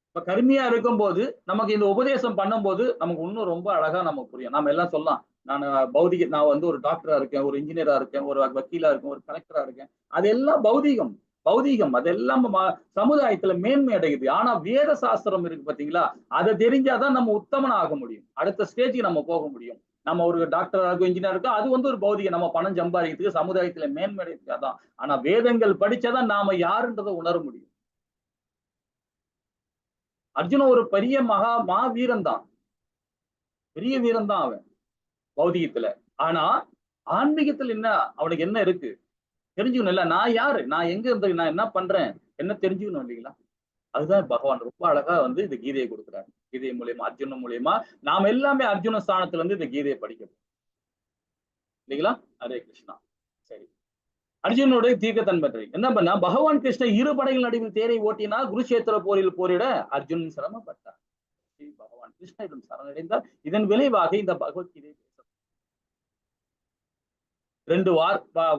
இப்ப கருமையா இருக்கும்போது நமக்கு இந்த உபதேசம் பண்ணும்போது நமக்கு இன்னும் ரொம்ப அழகா நமக்கு புரியும். நாம எல்லாம் சொல்லலாம், நான் வந்து ஒரு டாக்டரா இருக்கேன், ஒரு இன்ஜினியரா இருக்கேன், ஒரு வக்கீலா இருக்கேன், ஒரு கலெக்டரா இருக்கேன். அதெல்லாம் பௌதீகம். பௌதீகம் அதெல்லாம் சமுதாயத்துல மேன்மை அடையுது. ஆனா வேத சாஸ்திரம் இருக்கு பாத்தீங்களா, அதை தெரிஞ்சாதான் நம்ம உத்தமனா ஆக முடியும். அடுத்த ஸ்டேஜுக்கு நம்ம போக முடியும். நம்ம ஒரு டாக்டரா இருக்கும், இன்ஜினியர் இருக்கும், அது வந்து ஒரு பௌதிகம். நம்ம பணம் சம்பாதிக்கிறதுக்கு, சமுதாயத்துல மேன்மை அடைறதுக்கு தான். ஆனா வேதங்கள் படிச்சாதான் நாம யாருன்றதை உணர முடியும். அர்ஜுனன் ஒரு பெரிய மாவீரன் தான், பெரிய வீரன் தான் அவன் பௌதிகத்துல. ஆனா ஆன்மீகத்துல அவனுக்கு என்ன இருக்கு தெரிஞ்சுக்கணும் இல்ல. நான் யாரு, நான் எங்க இருந்து, நான் என்ன பண்றேன், என்ன தெரிஞ்சுக்கணும் இல்லைங்களா? அதுதான் பகவான் ரொம்ப அழகா வந்து இந்த கீதையை கொடுக்குறாரு. கீதை மூலியமா, அர்ஜுனன் மூலியமா நாம் எல்லாமே அர்ஜுன ஸ்தானத்துல இருந்து இந்த கீதையை படிக்கணும் இல்லைங்களா? ஹரே கிருஷ்ணா. சரி, அர்ஜுனனுடைய தீர்க்கத்தன்மை என்ன பண்ணா, பகவான் கிருஷ்ணன் இரு படைகள் நடுவில் தேரை ஓட்டினா குருஷேத்திர போரில் போரிட அர்ஜுனன் சிரமப்பட்டார். பகவான் கிருஷ்ணனிடம் சரணடைந்தார். இதன் விளைவாக இந்த பகவத்கீதை ரெண்டு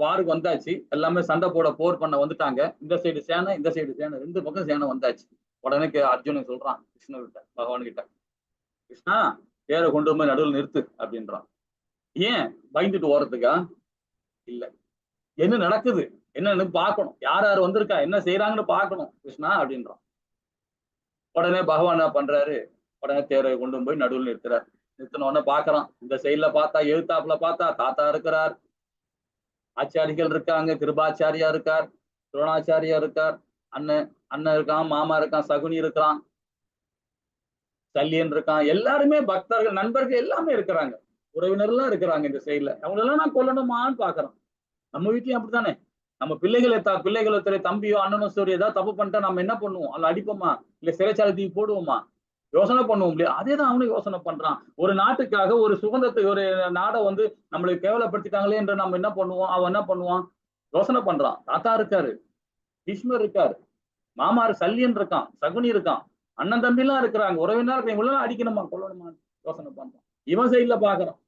வாருக்கு வந்தாச்சு. எல்லாமே சண்டை போட போர் பண்ண வந்துட்டாங்க. இந்த சைடு சேனை, இந்த சைடு சேனை, ரெண்டு பக்கம் சேனை வந்தாச்சு. உடனே அர்ஜுனன் சொல்றான் கிருஷ்ணர்கிட்ட, பகவான் கிட்ட, கிருஷ்ணா தேரை கொண்டு போய் நடுவில் நிறுத்து அப்படின்றான். ஏன் பயந்துட்டு ஓடுறதுக்கா? இல்ல, என்ன நடக்குது என்னன்னு பாக்கணும், யார் யார் வந்திருக்கா, என்ன செய்யறாங்கன்னு பாக்கணும் கிருஷ்ணா அப்படின்றான். உடனே பகவான் என்ன பண்றாரு, உடனே தேரை கொண்டு போய் நடுவில் நிறுத்துறாரு. நிறுத்தின உடனே பாக்குறான், இந்த சைட்ல பார்த்தா, எழுத்தாப்புல பார்த்தா தாத்தா இருக்கிறார், ஆச்சாரிகள் இருக்காங்க, கிருபாச்சாரியா இருக்கார், துரோணாச்சாரியா இருக்கார், அண்ணன் இருக்கான், மாமா இருக்கான், சகுனி இருக்கான், சல்லியன் இருக்கான். எல்லாருமே பக்தர்கள், நண்பர்கள் எல்லாமே இருக்கிறாங்க, உறவினர்லாம் இருக்கிறாங்க. இந்த சைட்ல அவங்க எல்லாம் நான் கொல்லணுமான்னு பாக்குறோம். நம்ம வீட்லயும் அப்படித்தானே, நம்ம பிள்ளைகளை தம்பியோ அண்ணனோ சரி ஏதாவது தப்பு பண்ணிட்டா நம்ம என்ன பண்ணுவோம்? அதுல அடிப்போமா, இல்ல சிறைச்சாலத்தையும் போடுவோமா? யோசனை பண்ணுவோம் இல்லையா? அதேதான் அவனும் யோசனை பண்றான். ஒரு நாட்டுக்காக, ஒரு சுதந்திரத்தை, ஒரு நாடை வந்து நம்மளுக்கு கேவலப்படுத்திட்டாங்களே என்று நம்ம என்ன பண்ணுவோம்? அவன் என்ன பண்ணுவான்? யோசனை பண்றான். தாத்தா இருக்காரு, பீஷ்மர் இருக்காரு, மாமா சல்லியன் இருக்கான், சகுனி இருக்கான், அண்ணன் தம்பி எல்லாம் இருக்கிறாங்க, உறவினர் இவங்களெல்லாம் அடிக்கணுமா கொல்லணுமா யோசனை பண்றான். இவன் சைட்ல பாக்குறான்,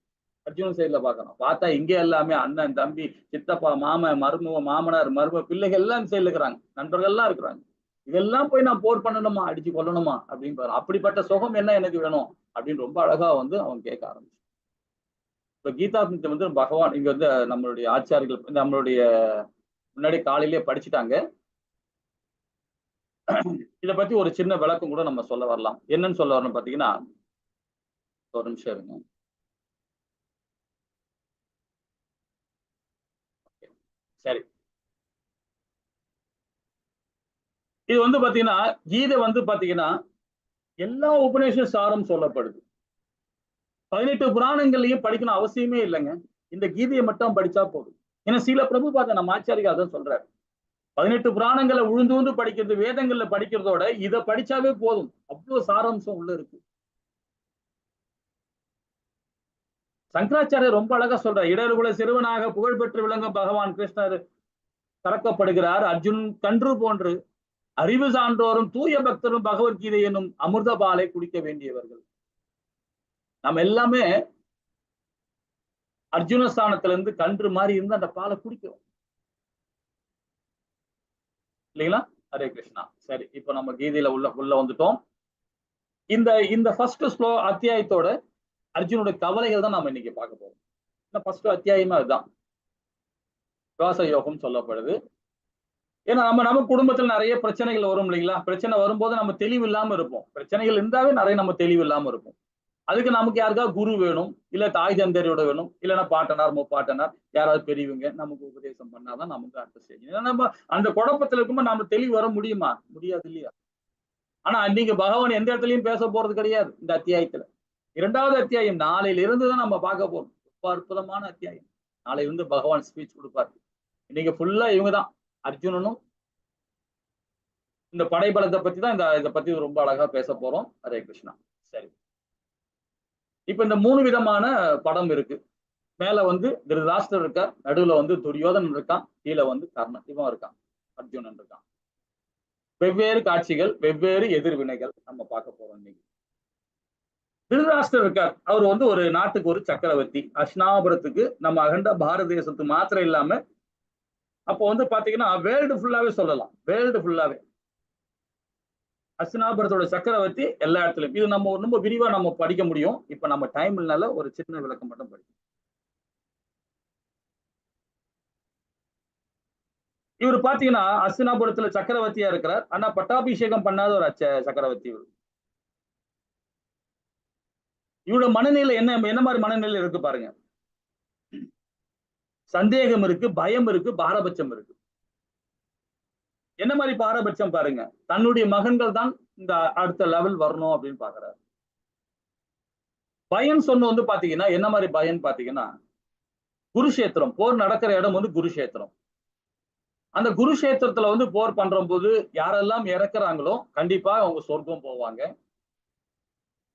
அர்ஜுனன் சைட்ல பாக்குறான். பார்த்தா இங்கே எல்லாமே அண்ணன் தம்பி சித்தப்பா மாமன் மருமக மாமனார் மரும பிள்ளைகள் எல்லாம் சைட்ல இருக்கிறாங்க, நண்பர்கள் எல்லாம் இருக்கிறாங்க. இதெல்லாம் போய் நான் போர் பண்ணணுமா, அடிச்சு கொல்லணுமா அப்படின்னு பாரு. அப்படிப்பட்ட சுகம் என்ன எனக்கு வேணும் அப்படின்னு ரொம்ப அழகா வந்து அவன் கேட்க ஆரம்பிச்சான். இப்ப கீதா வந்து பகவான் இங்க வந்து நம்மளுடைய ஆச்சாரிகள் நம்மளுடைய முன்னாடி காலையிலேயே படிச்சுட்டாங்க. இதை பத்தி ஒரு சின்ன விளக்கம் கூட நம்ம சொல்ல வரலாம். என்னன்னு சொல்ல வரணும் பாத்தீங்கன்னா, ஒரு நிமிஷம் இருங்க. சரி, இது வந்து பாத்தீங்கன்னா கீதை வந்து பாத்தீங்கன்னா எல்லா உபநிஷ சாரம் சொல்லப்படுது. 18 புராணங்களையும் படிக்கணும் அவசியமே இல்லைங்க, இந்த கீதையை மட்டும் படிச்சா போதும். ஏன்னா சீல பிரபுபாத நம்ம ஆச்சாரியா அதான் சொல்றாரு, 18 புராணங்களை உழுந்து படிக்கிறது, வேதங்கள்ல படிக்கிறதோட இதை படிச்சாவே போதும், அவ்வளவு சாராம்சம் உள்ள இருக்கு. சங்கராச்சாரியர் ரொம்ப அழகா சொல்றார், இடர்குல சிறுவனாக புகழ்பெற்று விளங்கும் பகவான் கிருஷ்ணர் கறக்கப்படுகிறார். அர்ஜுன் கன்று போன்று அறிவு சான்றோரும் தூய பக்தரும் பகவத்கீதை என்னும் அமிர்த பாலை குடிக்க வேண்டியவர்கள். நம்ம எல்லாமே அர்ஜுனஸ்தானத்துல இருந்து கன்று மாதிரி இருந்து அந்த பாலை குடிக்கிறோம் இல்லைங்களா? ஹரே கிருஷ்ணா. சரி, இப்ப நம்ம கீதையில உள்ள வந்துட்டோம். இந்த ஃபர்ஸ்ட் அத்தியாயத்தோட அர்ஜுனுடைய கவலைகள் தான் நம்ம இன்னைக்கு பார்க்க போறோம். இந்த ஃபர்ஸ்ட் அத்தியாயமா அதுதான் விவாச யோகம் சொல்லப்படுது. ஏன்னா நம்ம குடும்பத்துல நிறைய பிரச்சனைகள் வரும் இல்லைங்களா? பிரச்சனை வரும்போது நம்ம தெளிவு இல்லாம இருப்போம். பிரச்சனைகள் இருந்தாவே நிறைய நம்ம தெளிவு இல்லாம இருப்போம். அதுக்கு நமக்கு யாருக்காவது குரு வேணும், இல்ல தாய் தந்தையோட வேணும், இல்லைன்னா பாட்டனார் முப்பாட்டனார் யாராவது பெரியவங்க நமக்கு உபதேசம் பண்ணாதான் நமக்கு அடுத்த ஸ்டேஜ். ஏன்னா நம்ம அந்த குழப்பத்துல இருக்கும்போது நம்ம தெளிவு வர முடியுமா? முடியாது இல்லையா? ஆனா நீங்க பகவான் எந்த இடத்துலயும் பேச போறது கிடையாது இந்த அத்தியாயத்துல. 2வது அத்தியாயம் நாளையில இருந்துதான் நம்ம பார்க்க போறோம். ரொம்ப அற்புதமான அத்தியாயம். நாளையிலிருந்து பகவான் ஸ்பீச் கொடுப்பாரு. இன்னைக்கு ஃபுல்லா இவங்கதான், அர்ஜுனனும் இந்த படைபலத்தை பத்தி தான் இதை பத்தி ரொம்ப அழகா பேச போறோம். ஹரே கிருஷ்ணா. சரி, இப்ப இந்த 3 விதமான படம் இருக்கு. மேல வந்து திருதராஷ்டிரர் இருக்கார், நடுவுல வந்து துரியோதனன் இருக்கான், கீழே வந்து கர்ணன் இவன் இருக்கான், அர்ஜுனன் இருக்கான். வெவ்வேறு காட்சிகள், வெவ்வேறு எதிர்வினைகள் நம்ம பார்க்க போறோம் இன்னைக்கு. திருதராஷ்டிரர் இருக்கார், அவர் வந்து ஒரு நாட்டுக்கு ஒரு சக்கரவர்த்தி. அஸ்னாபுரத்துக்கு நம்ம அகண்ட பாரத தேசத்து மாத்திரம் இல்லாம அப்போ வந்து பாத்தீங்கன்னா வேர்ல்டு ஃபுல்லாவே சொல்லலாம், வேர்ல்டு ஃபுல்லாவே ஹஸ்தினாபுரத்தோட சக்கரவர்த்தி எல்லா இடத்துலயும். இது நம்ம ரொம்ப விரிவா நம்ம படிக்க முடியும். இப்ப நம்ம டைம் இல்லனால ஒரு சின்ன விளக்கம் மட்டும் படிக்கும். இவர் பாத்தீங்கன்னா ஹஸ்தினாபுரத்துல சக்கரவர்த்தியா இருக்கிறார். ஆனா பட்டாபிஷேகம் பண்ணாத ஒரு சக்கரவர்த்தி இவர். இவரோட மனநிலை என்ன மாதிரி மனநிலை இருக்கு பாருங்க. சந்தேகம் இருக்கு, பயம் இருக்கு, பாரபட்சம் இருக்கு. என்ன மாதிரி பாரபட்சம் பாருங்க. தன்னுடைய மகன்கள் தான் இந்த அடுத்த லெவல் வரணும் அப்படின்னு பாக்குறாரு. பயம் சொன்ன வந்து பாத்தீங்கன்னா என்ன மாதிரி பயம் பாத்தீங்கன்னா, குருஷேத்திரம் போர் நடக்கிற இடம் வந்து குருஷேத்திரம். அந்த குருஷேத்திரத்துல வந்து போர் பண்ற போது யாரெல்லாம் இறக்குறாங்களோ கண்டிப்பா அவங்க சொர்க்கம் போவாங்க.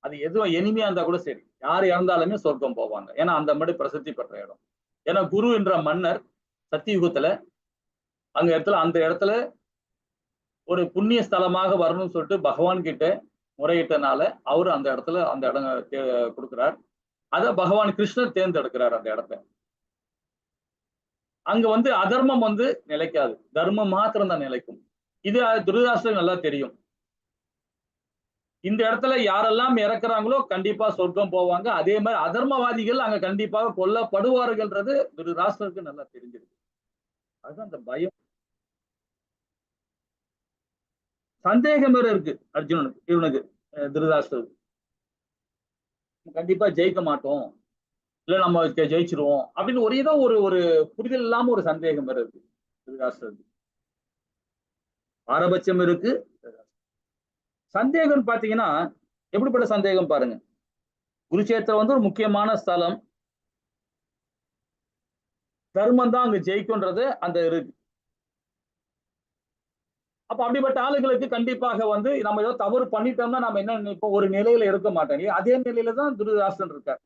அது எதுவும் எனிமையா இருந்தா கூட சரி, யார் இறந்தாலுமே சொர்க்கம் போவாங்க. ஏன்னா அந்த மாதிரி பிரசித்தி பெற்ற இடம். ஏன்னா குரு என்ற மன்னர் சத்தியுகத்துல அந்த இடத்துல ஒரு புண்ணிய ஸ்தலமாக வரணும்னு சொல்லிட்டு பகவான் கிட்ட முறையிட்டனால அவரு அந்த இடம் கொடுக்கிறார். அத பகவான் கிருஷ்ணர் தேர்ந்தெடுக்கிறார் அந்த இடத்த. அங்க வந்து அதர்மம் வந்து நிலைக்காது, தர்மம் மாத்திரம் தான் நிலைக்கும். இது துரிதாஷ்டருக்கு நல்லா தெரியும். இந்த இடத்துல யாரெல்லாம் இறக்குறாங்களோ கண்டிப்பா சொர்க்கம் போவாங்க. அதே மாதிரி அதர்மவாதிகள் அங்க கண்டிப்பாக கொல்லப்படுவார்கள்ன்றது துரிதாஷ்டருக்கு நல்லா தெரிஞ்சிருக்கு. அதுதான் அந்த பயம். சந்தேகம் வேற இருக்கு அர்ஜுனனுக்கு, இவனுக்கு துரிதாஷ்டருக்கு. கண்டிப்பா ஜெயிக்க மாட்டோம், இல்ல நம்ம ஜெயிச்சிருவோம் அப்படின்னு ஒரு புரிதல் இல்லாம ஒரு சந்தேகம் வேற இருக்கு துரிதாஷ்டருக்கு. பாரபட்சம் இருக்கு. சந்தேகம் பாத்தீங்கன்னா எப்படிப்பட்ட சந்தேகம் பாருங்க. குருச்சேத்திரம் வந்து ஒரு முக்கியமான ஸ்தலம். தர்மம் தான் அங்க ஜெயிக்கும்ன்றது அந்த இருக்கு. அப்ப அப்படிப்பட்ட ஆளுகளுக்கு கண்டிப்பாக வந்து நம்ம ஏதோ தவறு பண்ணிட்டோம்னா நம்ம என்ன நினைப்போம், ஒரு நிலையில இருக்க மாட்டோம். அதே நிலையில தான் துரிதாஷ்டன் இருக்கார்.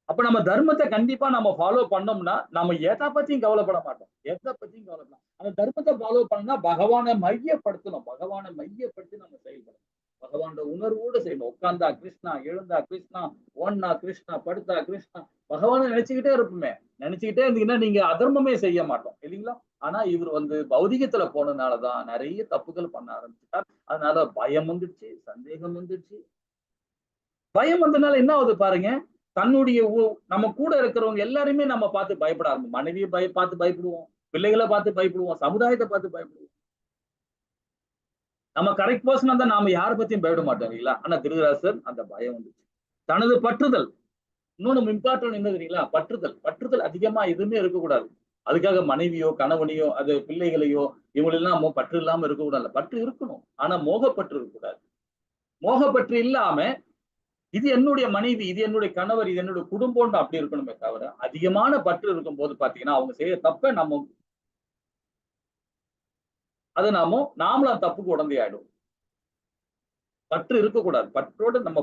அப்ப நம்ம தர்மத்தை கண்டிப்பா நம்ம ஃபாலோ பண்ணோம்னா நம்ம எதை பத்தியும் கவலைப்பட மாட்டோம். எதை பத்தியும் கவலைப்படலாம். அந்த தர்மத்தை ஃபாலோ பண்ணா பகவானை மையப்படுத்தணும். பகவானை மையப்படுத்தி நம்ம செயல்படணும். பகவானோட உணர்வோடு செய்யணும். உட்கார்ந்தா கிருஷ்ணா, எழுந்தா கிருஷ்ணா, ஓன்னா கிருஷ்ணா, படுத்தா கிருஷ்ணா, பகவானை நினைச்சுக்கிட்டே இருப்போமே. நினைச்சுக்கிட்டே இருந்தீங்கன்னா நீங்க அதர்மமே செய்ய மாட்டோம் இல்லைங்களா? ஆனா இவர் வந்து பௌதிகத்துல போனதுனாலதான் நிறைய தப்புகள் பண்ண ஆரம்பிச்சுட்டார். அதனால பயம் வந்துடுச்சு, சந்தேகம் வந்துடுச்சு. பயம் வந்ததுனால என்ன ஆகுது பாருங்க. தன்னுடைய நம்ம கூட இருக்கிறவங்க எல்லாருமே நம்ம பார்த்து பயப்பட ஆரம்பிக்கும். மனைவியை பார்த்து பயப்படுவோம், பிள்ளைகளை பார்த்து பயப்படுவோம், சமுதாயத்தை பார்த்து பயப்படுவோம். நம்ம கரெக்ட் பர்சனா தான் நாம யாரை பத்தியும் பயப்பட மாட்டோம் இல்லைங்களா? ஆனா திருதராசர் அந்த பயம் வந்துச்சு. தனது பற்றுதல், இன்னொன்னு இம்பார்ட்டன்ட் என்ன தெரியுங்களா? பற்றுதல் அதிகமா எதுவுமே இருக்கக்கூடாது. அதுக்காக மனைவியோ கணவனையோ அது பிள்ளைகளையோ இவங்களெல்லாம் நம்ம பற்று இல்லாம இருக்கக்கூடாது. பற்று இருக்கணும், ஆனா மோகப்பற்று இருக்கக்கூடாது. மோகப்பற்று இல்லாம இது என்னுடைய மனைவி, இது என்னுடைய கணவர், இது என்னுடைய குடும்பம் அப்படி இருக்கணுமே தவிர அதிகமான பற்று இருக்கும் போது பாத்தீங்கன்னா அவங்க செய்ய தப்ப நாமளும் தப்புக்கு உடந்தை ஆயிடும். பற்று இருக்கக்கூடாது. பற்றோடு நம்ம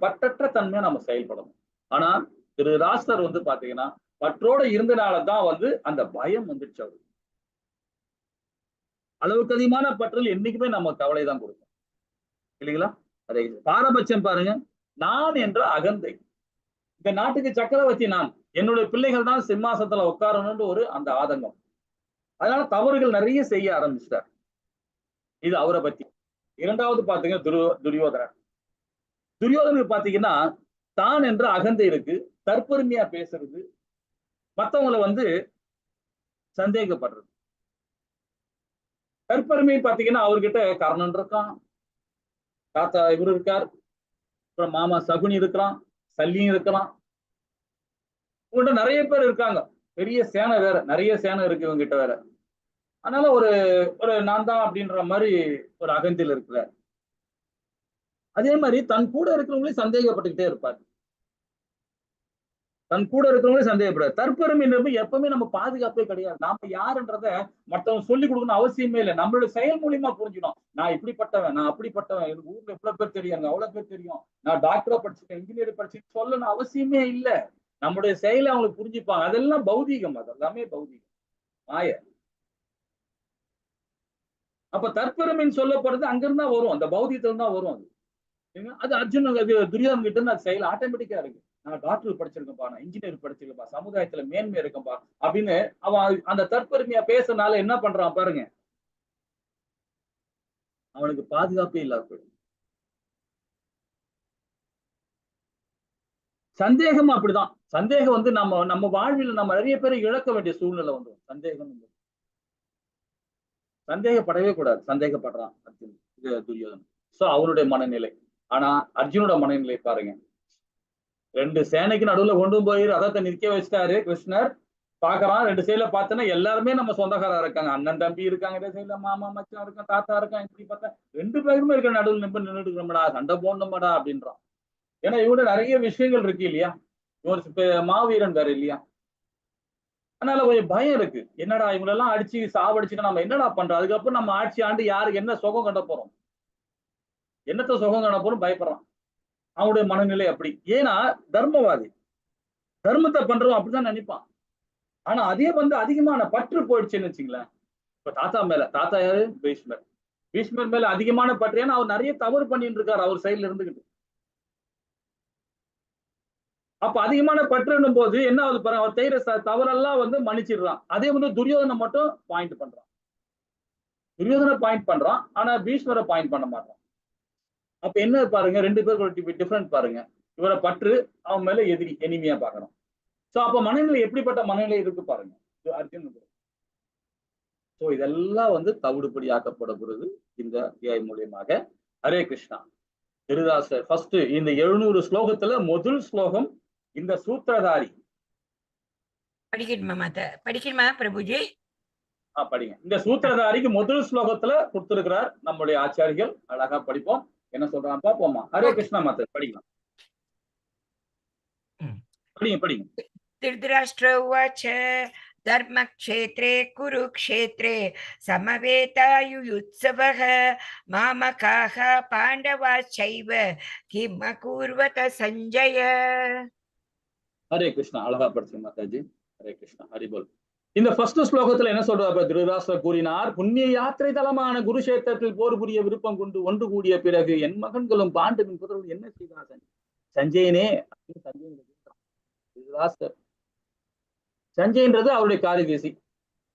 பற்றற்ற தன்மையா நம்ம செயல்படணும். ஆனா ராஷ்டர் வந்து பாத்தீங்கன்னா பற்றோட இருந்தனாலதான் வந்து அந்த பயம் வந்துடுச்சு அவரு. அளவுக்கு அதிகமான பற்றல் என்னைக்குமே நம்ம கவலை தான் கொடுக்கும் இல்லைங்களா? அதே பாரபட்சம் பாருங்க. நான் என்ற அகந்தை. இந்த நாட்டுக்கு சக்கரவர்த்தி நான், என்னுடைய பிள்ளைகள் தான் சிம்மாசனத்துல உட்காரணும்னு அந்த ஆதங்கம். அதனால தவறுகள் நிறைய செய்ய ஆரம்பிச்சிட்டார். இது அவரை பத்தி. இரண்டாவது பாத்தீங்கன்னா துரியோதனன். துரியோதனுக்கு பாத்தீங்கன்னா தான் என்ற அகந்தை இருக்கு, தற்பெருமையா பேசுறது, மத்தவங்களை வந்து சந்தேகப்படுறது. தற்பெருமை பாத்தீங்கன்னா அவர்கிட்ட கர்ணன் இருக்கான், தாத்தா இவர் இருக்கார், அப்புறம் மாமா சகுனி இருக்கிறான், சல்லியும் இருக்கிறான், உங்கள்கிட்ட நிறைய பேர் இருக்காங்க. பெரிய சேனை வேற, நிறைய சேனை இருக்கு இவங்க கிட்ட வேற. அதனால ஒரு நான் தான் அப்படின்ற மாதிரி ஒரு அகந்தியில் இருக்கிறார். அதே மாதிரி தன் கூட இருக்கிறவங்களையும் சந்தேகப்பட்டுக்கிட்டே இருப்பார். தன் கூட இருக்கிறவங்களே சந்தேகப்படுறாரு. தற்பெருமைன்றது எப்பவுமே நம்ம பாதுகாப்பே கிடையாது. நாம யாருன்றத மற்றவங்க சொல்லிக் கொடுக்கணும் அவசியமே இல்லை. நம்மளோட செயல் மூலியமா புரிஞ்சிடும். நான் இப்படிப்பட்டவன், நான் அப்படிப்பட்டவன், எனக்கு ஊர்ல எவ்வளவு பேர் தெரியும், எனக்கு அவ்வளவு பேர் தெரியும், நான் டாக்டரா படிச்சிருக்கேன், இன்ஜினியர் படிச்சுட்டு சொல்லணும் அவசியமே இல்லை. நம்முடைய செயலை அவங்களுக்கு புரிஞ்சுப்பாங்க. அதெல்லாம் பௌதீகம், அதெல்லாமே பௌதீகம், மாய. அப்ப தற்பெருமைன்னு சொல்லப்படுறது அங்கிருந்தா வரும், அந்த பௌதிகத்துல தான் வரும். அது அர்ஜுன் துரியோதன் கிட்ட இருந்து அது செயல் ஆட்டோமேட்டிக்கா இருக்கு. நான் டாக்டர் படிச்சிருக்கேன்ப்பா, நான் இன்ஜினியர் படிச்சிருக்கேன்ப்பா, சமுதாயத்துல மேன்மை இருக்கேன்ப்பா அப்படின்னு அவன் அந்த தற்பெருமையா பேசுறதுனால என்ன பண்றான் பாருங்க. அவனுக்கு பாதுகாப்பே இல்லாம போயிடும். சந்தேகம் அப்படிதான். சந்தேகம் வந்து நம்ம வாழ்வில் நம்ம நிறைய பேரை இழக்க வேண்டிய சூழ்நிலை வந்துடும். சந்தேகம் சந்தேகப்படவே கூடாது. சந்தேகப்படுறான் அர்ஜுன், துரியோதனன். சோ அவனுடைய மனநிலை. ஆனா அர்ஜுனோட மனநிலை பாருங்க. 2 சேனைக்கு நடுவுல கொண்டு போய் ரதத்தை நிற்க வச்சிட்டாரு கிருஷ்ணர். பாக்குறான் 2 சைடுல பார்த்தோன்னா எல்லாருமே நம்ம சொந்தக்காரா இருக்காங்க. அண்ணன் தம்பி இருக்காங்க, இந்த சைடுல மாமா மச்சான் இருக்கான், தாத்தா இருக்கான். இப்படி பார்த்தா 2 பேருமே இருக்க நடுவில் நின்றுட்டு இருக்கணும்டா, சண்டை போடணுமாடா அப்படின்றான். ஏன்னா இவட நிறைய விஷயங்கள் இருக்கு இல்லையா, இவன் மாவீரன் வேற இல்லையா, அதனால கொஞ்சம் பயம் இருக்கு. என்னடா இவங்களெல்லாம் அடிச்சு சாவடிச்சுட்டு நம்ம என்னடா பண்றோம், அதுக்கப்புறம் நம்ம ஆட்சி ஆண்டு யாருக்கு என்ன சுகம் கண்ட போறோம், என்னத்த சுகம் கண்ட போறோம் பயப்படுறான். அவனுடைய மனநிலை அப்படி. ஏன்னா தர்மவாதி, தர்மத்தை பண்றவன் அப்படிதான் நினைப்பான். ஆனா அதே வந்து அதிகமான பற்று போயிடுச்சுன்னு வச்சுங்களேன். இப்ப தாத்தா மேல, தாத்தா யாரு, பீஷ்மர், பீஷ்மர் மேல அதிகமான பற்று. ஏன்னா அவர் நிறைய தவறு பண்ணிட்டு இருக்காரு அவர் சைட்ல இருந்துகிட்டு. அப்ப அதிகமான பற்றுன்னும் போது என்ன ஆகுது பாருங்க, அவர் செய்யற தவறெல்லாம் வந்து மன்னிச்சிடுறான். அதே வந்து துரியோதனை மட்டும் பாயிண்ட் பண்றான். துரியோதனை பாயிண்ட் பண்றான், ஆனா பீஷ்மரை பாயிண்ட் பண்ண மாட்டான். அப்ப என்ன பாருங்க, 2 பேருக்கு டிஃபரெண்ட் பாருங்க. இவரை பற்று, அவன் மேல எதிரி, எனிமையா பாக்கணும். சோ அப்ப மனநிலை எப்படிப்பட்ட மனநிலை இருக்கு பாருங்க அர்ஜுன். சோ இதெல்லாம் வந்து தவிடுபடி ஆக்கப்படுகிறது இந்த அத்தியாயம் மூலியமாக. ஹரே கிருஷ்ணா. திருதாசர் ஃபர்ஸ்ட் இந்த 700 ஸ்லோகத்துல முதல் ஸ்லோகம் இந்த சூத்திரதாரி. படிக்கணுமா பிரபுஜி? படிங்க. இந்த சூத்திரதாரிக்கு முதல் ஸ்லோகத்துல கொடுத்திருக்கிறார் நம்முடைய ஆச்சாரிகள். அழகா படிப்போம். என்ன சொல்றான் பாப்போமா? ஹரே கிருஷ்ணா. மாத்த படிக்கலாம். படிங்க. திருதராஷ்டிர உவாச்ச தர்மக்ஷேத்ரே குருக்ஷேத்ரே சமவேதாயுயுத்சவः மாமகாः பாண்டவாச்சைவ கிம் அகூர்வத சஞ்சய. ஹரே கிருஷ்ணா. அழகா படிச்சு மாதாஜி. ஹரே கிருஷ்ணா. ஹரிபோல். இந்த ஃபர்ஸ்ட் ஸ்லோகத்துல என்ன சொல்றாரு திருதராஷ்டிரர் கூறினார், புண்ணிய யாத்திரை தலமான குருஷேத்திரத்தில் போர் புரிய விருப்பம் கொண்டு ஒன்று கூடிய பிறகு என் மகன்களும் பாண்டவின் புதர்கள் என்ன செய்தார்கள் சஞ்சயனே. திருதராஷ்டிரர் சஞ்சயன்றது அவருடைய காரிதேசி,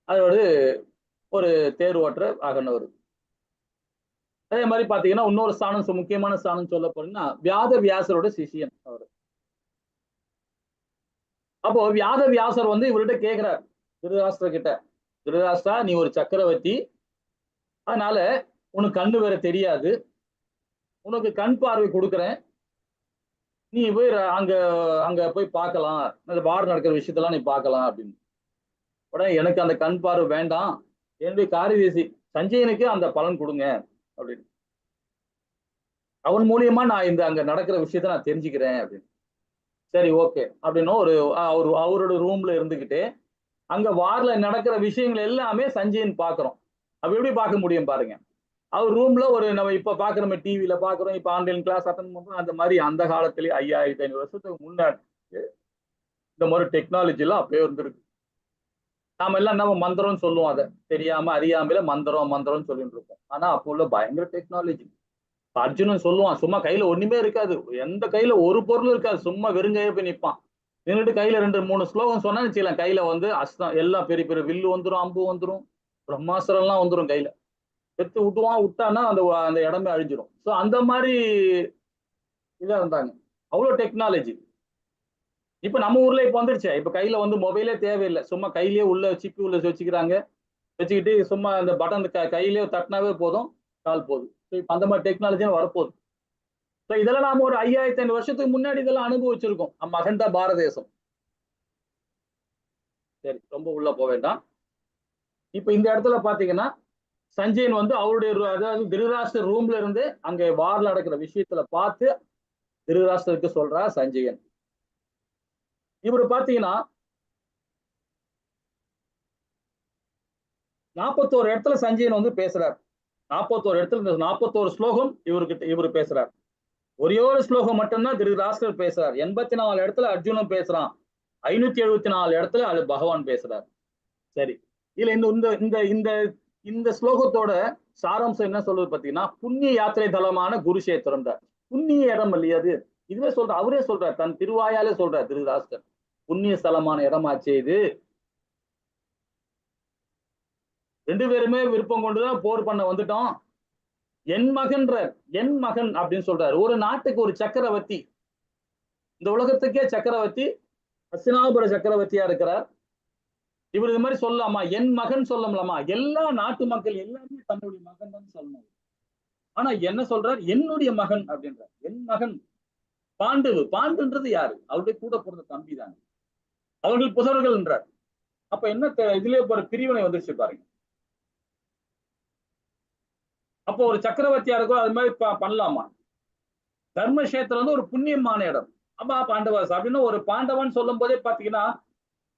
அதோட ஒரு தேர் ஓட்டுற ஆகனவர். அதே மாதிரி பாத்தீங்கன்னா இன்னொரு ஸ்தானம், முக்கியமான ஸ்தானம் சொல்ல போறீங்கன்னா வியாத வியாசரோட சிஷியன் அவர். அப்போ வியாத வியாசர் வந்து இவர்கிட்ட கேட்கிறார் திருதராஷ்டிர கிட்ட, திருதராஷ்டிரா நீ ஒரு சக்கரவர்த்தி, அதனால உனக்கு கண்ணு வேற தெரியாது, உனக்கு கண் பார்வை கொடுக்குறேன், நீ போய் அங்க போய் பார்க்கலாம், அந்த வார் நடக்கிற விஷயத்தெல்லாம் நீ பார்க்கலாம் அப்படின்னு. உடனே எனக்கு அந்த கண் பார்வை வேண்டாம், என்னுடைய காரிதேசி சஞ்சயனுக்கு அந்த பலன் கொடுங்க அப்படின்னு, அவன் மூலியமா நான் இந்த அங்க நடக்கிற விஷயத்த நான் தெரிஞ்சுக்கிறேன் அப்படின்னு. சரி ஓகே அப்படின்னு அவரோட ரூம்ல இருந்துகிட்டு அங்க வார்ல நடக்கிற விஷயங்கள் எல்லாமே சஞ்சயன் பாக்குறோம். அப்ப எப்படி பார்க்க முடியும் பாருங்க, அவர் ரூம்ல ஒரு நம்ம இப்ப பாக்குறோம், டிவியில பாக்குறோம், இப்ப ஆன்லைன் கிளாஸ் அட்டன் பண்றோம், அந்த மாதிரி அந்த காலத்திலேயே 5500 வருஷத்துக்கு முன்னாடி இந்த மாதிரி டெக்னாலஜி எல்லாம் அப்பயே இருந்திருக்கு. நாம எல்லாம் நம்ம மந்திரம்னு சொல்லுவோம், அதை தெரியாம அறியாமல மந்திரம்னு சொல்லிட்டு இருக்கோம். ஆனா அப்போ உள்ள பயங்கர டெக்னாலஜி. அர்ஜுனன் சொல்லுவான், சும்மா கையில ஒண்ணுமே இருக்காது, எந்த கையில ஒரு பொருள் இருக்காது, சும்மா வெறுங்கையே போய் நிற்பான். நின்றுட்டு கையில 2-3 ஸ்லோகம் சொன்னா வச்சுக்கலாம், கையில வந்து அஸ்தம் எல்லாம் பெரிய பெரிய வில்லு வந்துடும், அம்பு வந்துடும், பிரம்மாஸ்திரம் எல்லாம் வந்துடும், கையில எடுத்து விட்டான்னா அந்த இடமே அழிஞ்சிடும். ஸோ அந்த மாதிரி இதா இருந்தாங்க, அவ்வளோ டெக்னாலஜி. இப்ப நம்ம ஊர்ல இப்ப வந்துருச்சு, இப்ப கையில வந்து மொபைலே தேவையில்லை, சும்மா கையிலேயே உள்ள சிப்பி உள்ள வச்சுக்கிறாங்க, வச்சுக்கிட்டு சும்மா அந்த பட்டன் கையிலேயே தட்டினாவே போதும், கால் போகுது. ஸோ இப்ப அந்த மாதிரி டெக்னாலஜியும் வரப்போகுது. ஸோ இதெல்லாம் நாம ஒரு 5500 வருஷத்துக்கு முன்னாடி இதெல்லாம் அனுபவிச்சிருக்கோம் நம்ம அகண்ட பாரத தேசம். சரி, ரொம்ப உள்ள போக வேண்டாம். இப்ப இந்த இடத்துல பாத்தீங்கன்னா சஞ்சயன் வந்து அவருடைய அதாவது திருதராஷ்டிரர் ரூம்ல இருந்து அங்க வார்ல நடக்கிற விஷயத்துல பார்த்து திருதராஷ்டிரருக்கு சொல்றா சஞ்சயன். இவரு பாத்தீங்கன்னா 41 இடத்துல சஞ்சயன் வந்து பேசுறார். 41 இடத்துல இந்த 41 ஸ்லோகம் இவரு பேசுறார். ஒரே ஒரு ஸ்லோகம் மட்டும்தான் திருதராஷ்டிரர் பேசுறார். 84 இடத்துல அர்ஜுனன் பேசுறான், 574 இடத்துல அது பகவான் பேசுறார். சரி, இதுல இந்த ஸ்லோகத்தோட சாராம்சம் என்ன சொல்றது பாத்தீங்கன்னா, புண்ணிய யாத்திரை தலமான குருஷேத்திரம் தான் புண்ணிய இடம் இல்லையா அது. இதுவே அவரே சொல்றார், தன் திருவாயாலே சொல்றார் திருதராஷ்டிரர், புண்ணிய ஸ்தலமான இடமாச்சே இது. 2 பேருமே விருப்பம் கொண்டுதான் போர் பண்ண வந்துட்டோம், என் மகன்ற என் மகன் அப்படின்னு சொல்றாரு. ஒரு நாட்டுக்கு ஒரு சக்கரவர்த்தி, இந்த உலகத்துக்கே சக்கரவர்த்தி ஹஸ்தினாபுர சக்கரவர்த்தியா இருக்கிறார். இவர் இது மாதிரி சொல்லலாமா? என் மகன் சொல்லலாமா? எல்லா நாட்டு மக்கள் எல்லாருமே தன்னுடைய மகன் தான் சொல்லணும். ஆனா என்ன சொல்றார்? என்னுடைய மகன் அப்படின்றார். என் மகன் பாண்டுன்றது யாரு? அவருடைய கூட பிறந்த தம்பி தானே. அவர்கள் புதர்கள் என்றார். அப்ப என்ன இதுலயே ஒரு பிரிவினை வந்துருச்சு பாருங்க. அப்போ ஒரு சக்கரவர்த்தியா இருக்கோ அது மாதிரி பண்ணலாமா? தர்மக்ஷேத்திரம் வந்து ஒரு புண்ணியமான இடம். அப்பா பாண்டவாஸ் அப்படின்னா ஒரு பாண்டவன் சொல்லும் போதே பாத்தீங்கன்னா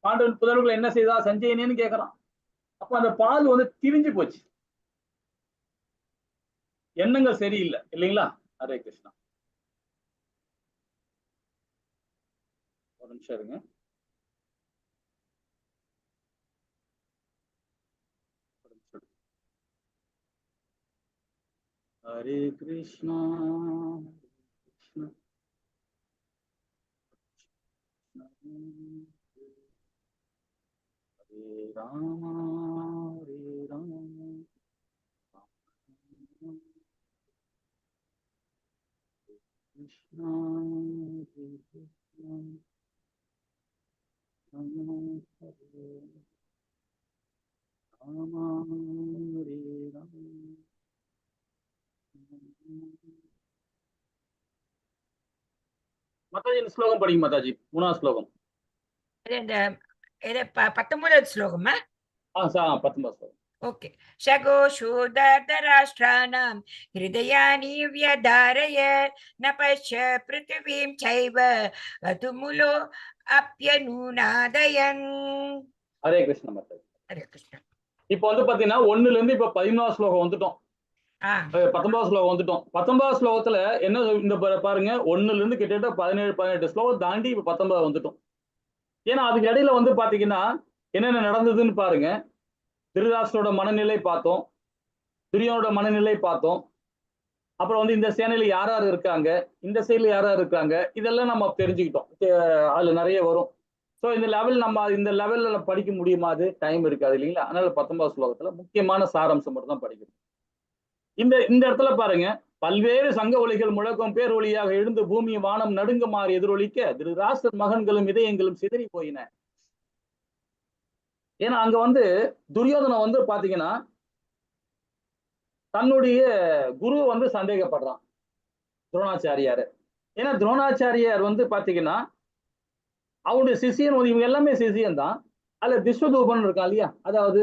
பாண்டவன் புதர்கள் என்ன செய்தா சஞ்சயனேன்னு கேட்கறான். அப்ப அந்த பால் வந்து திரிஞ்சு போச்சு. எண்ணங்கள் சரியில்லை இல்லைங்களா? ஹரே கிருஷ்ணா. ஒரு நிமிஷம் இருங்க. ஹரே கிருஷ்ணா கிருஷ்ணா ஹரே ராமா ஹரே ராமா கிருஷ்ணா கிருஷ்ணா ராமா ஹரே ராமா ஹரே ராமா. மாதாஜி இந்த ஸ்லோகம் படிங்க மாதாஜி. 3வது ஸ்லோகம். இந்த 19வது ஸ்லோகமா? 19வது ஸ்லோகம். ஓகே. ஷகோஷூதர்தராஷ்டிராணாம் ஹிருதயானி வியதாரயத் ந பஷ்ய பிருத்திவீம் சைவ வதுமுலோ அப்யநூனாதயன். ஹரே கிருஷ்ண மாதாஜி. ஹரே கிருஷ்ணா. இப்போ வந்து பாத்தீங்கன்னா 1ல இருந்து இப்ப 11வது ஸ்லோகம் வந்துட்டோம். 19வது ஸ்லோகம் வந்துட்டோம். 19வது ஸ்லோகத்துல என்ன இந்த பாருங்க, 1ல இருந்து கிட்டத்தட்ட 17-18 ஸ்லோகம் தாண்டி இப்ப 19 வந்துட்டோம். ஏன்னா அதுக்கு இடையில வந்து பாத்தீங்கன்னா என்னென்ன நடந்ததுன்னு பாருங்க. திருதராஷ்டிரோட மனநிலை பார்த்தோம், துரியோனோட மனநிலை பார்த்தோம். அப்புறம் வந்து இந்த சேனையில யார் யார் இருக்காங்க, இந்த சைடுல யார் யார் இருக்காங்க, இதெல்லாம் நம்ம தெரிஞ்சுக்கிட்டோம். அதுல நிறைய வரும். ஸோ இந்த லெவல்ல படிக்க முடியுமா? அது டைம் இருக்காது இல்லைங்களா? அதனால 19வது ஸ்லோகத்துல முக்கியமான சாராம்சம் மட்டும் தான் படிக்கணும். இந்த இடத்துல பாருங்க, பல்வேறு சங்க ஒலிகள் முழக்கம் பேர் ஒளியாக எழுந்து பூமி வானம் நடுங்குமாறு எதிரொலிக்க திருதராஷ்டிரர் மகன்களும் இதயங்களும் சிதறி போயின. ஏன்னா அங்க வந்து துரியோதனை வந்து பாத்தீங்கன்னா தன்னுடைய குரு வந்து சந்தேகப்படுறான், துரோணாச்சாரியாரு. ஏன்னா துரோணாச்சாரியார் வந்து பாத்தீங்கன்னா அவருடைய சிஷியன் வந்து இவங்க எல்லாமே சிஷியன் தான். அதுல விஸ்வதூபன் இருக்கான் இல்லையா, அதாவது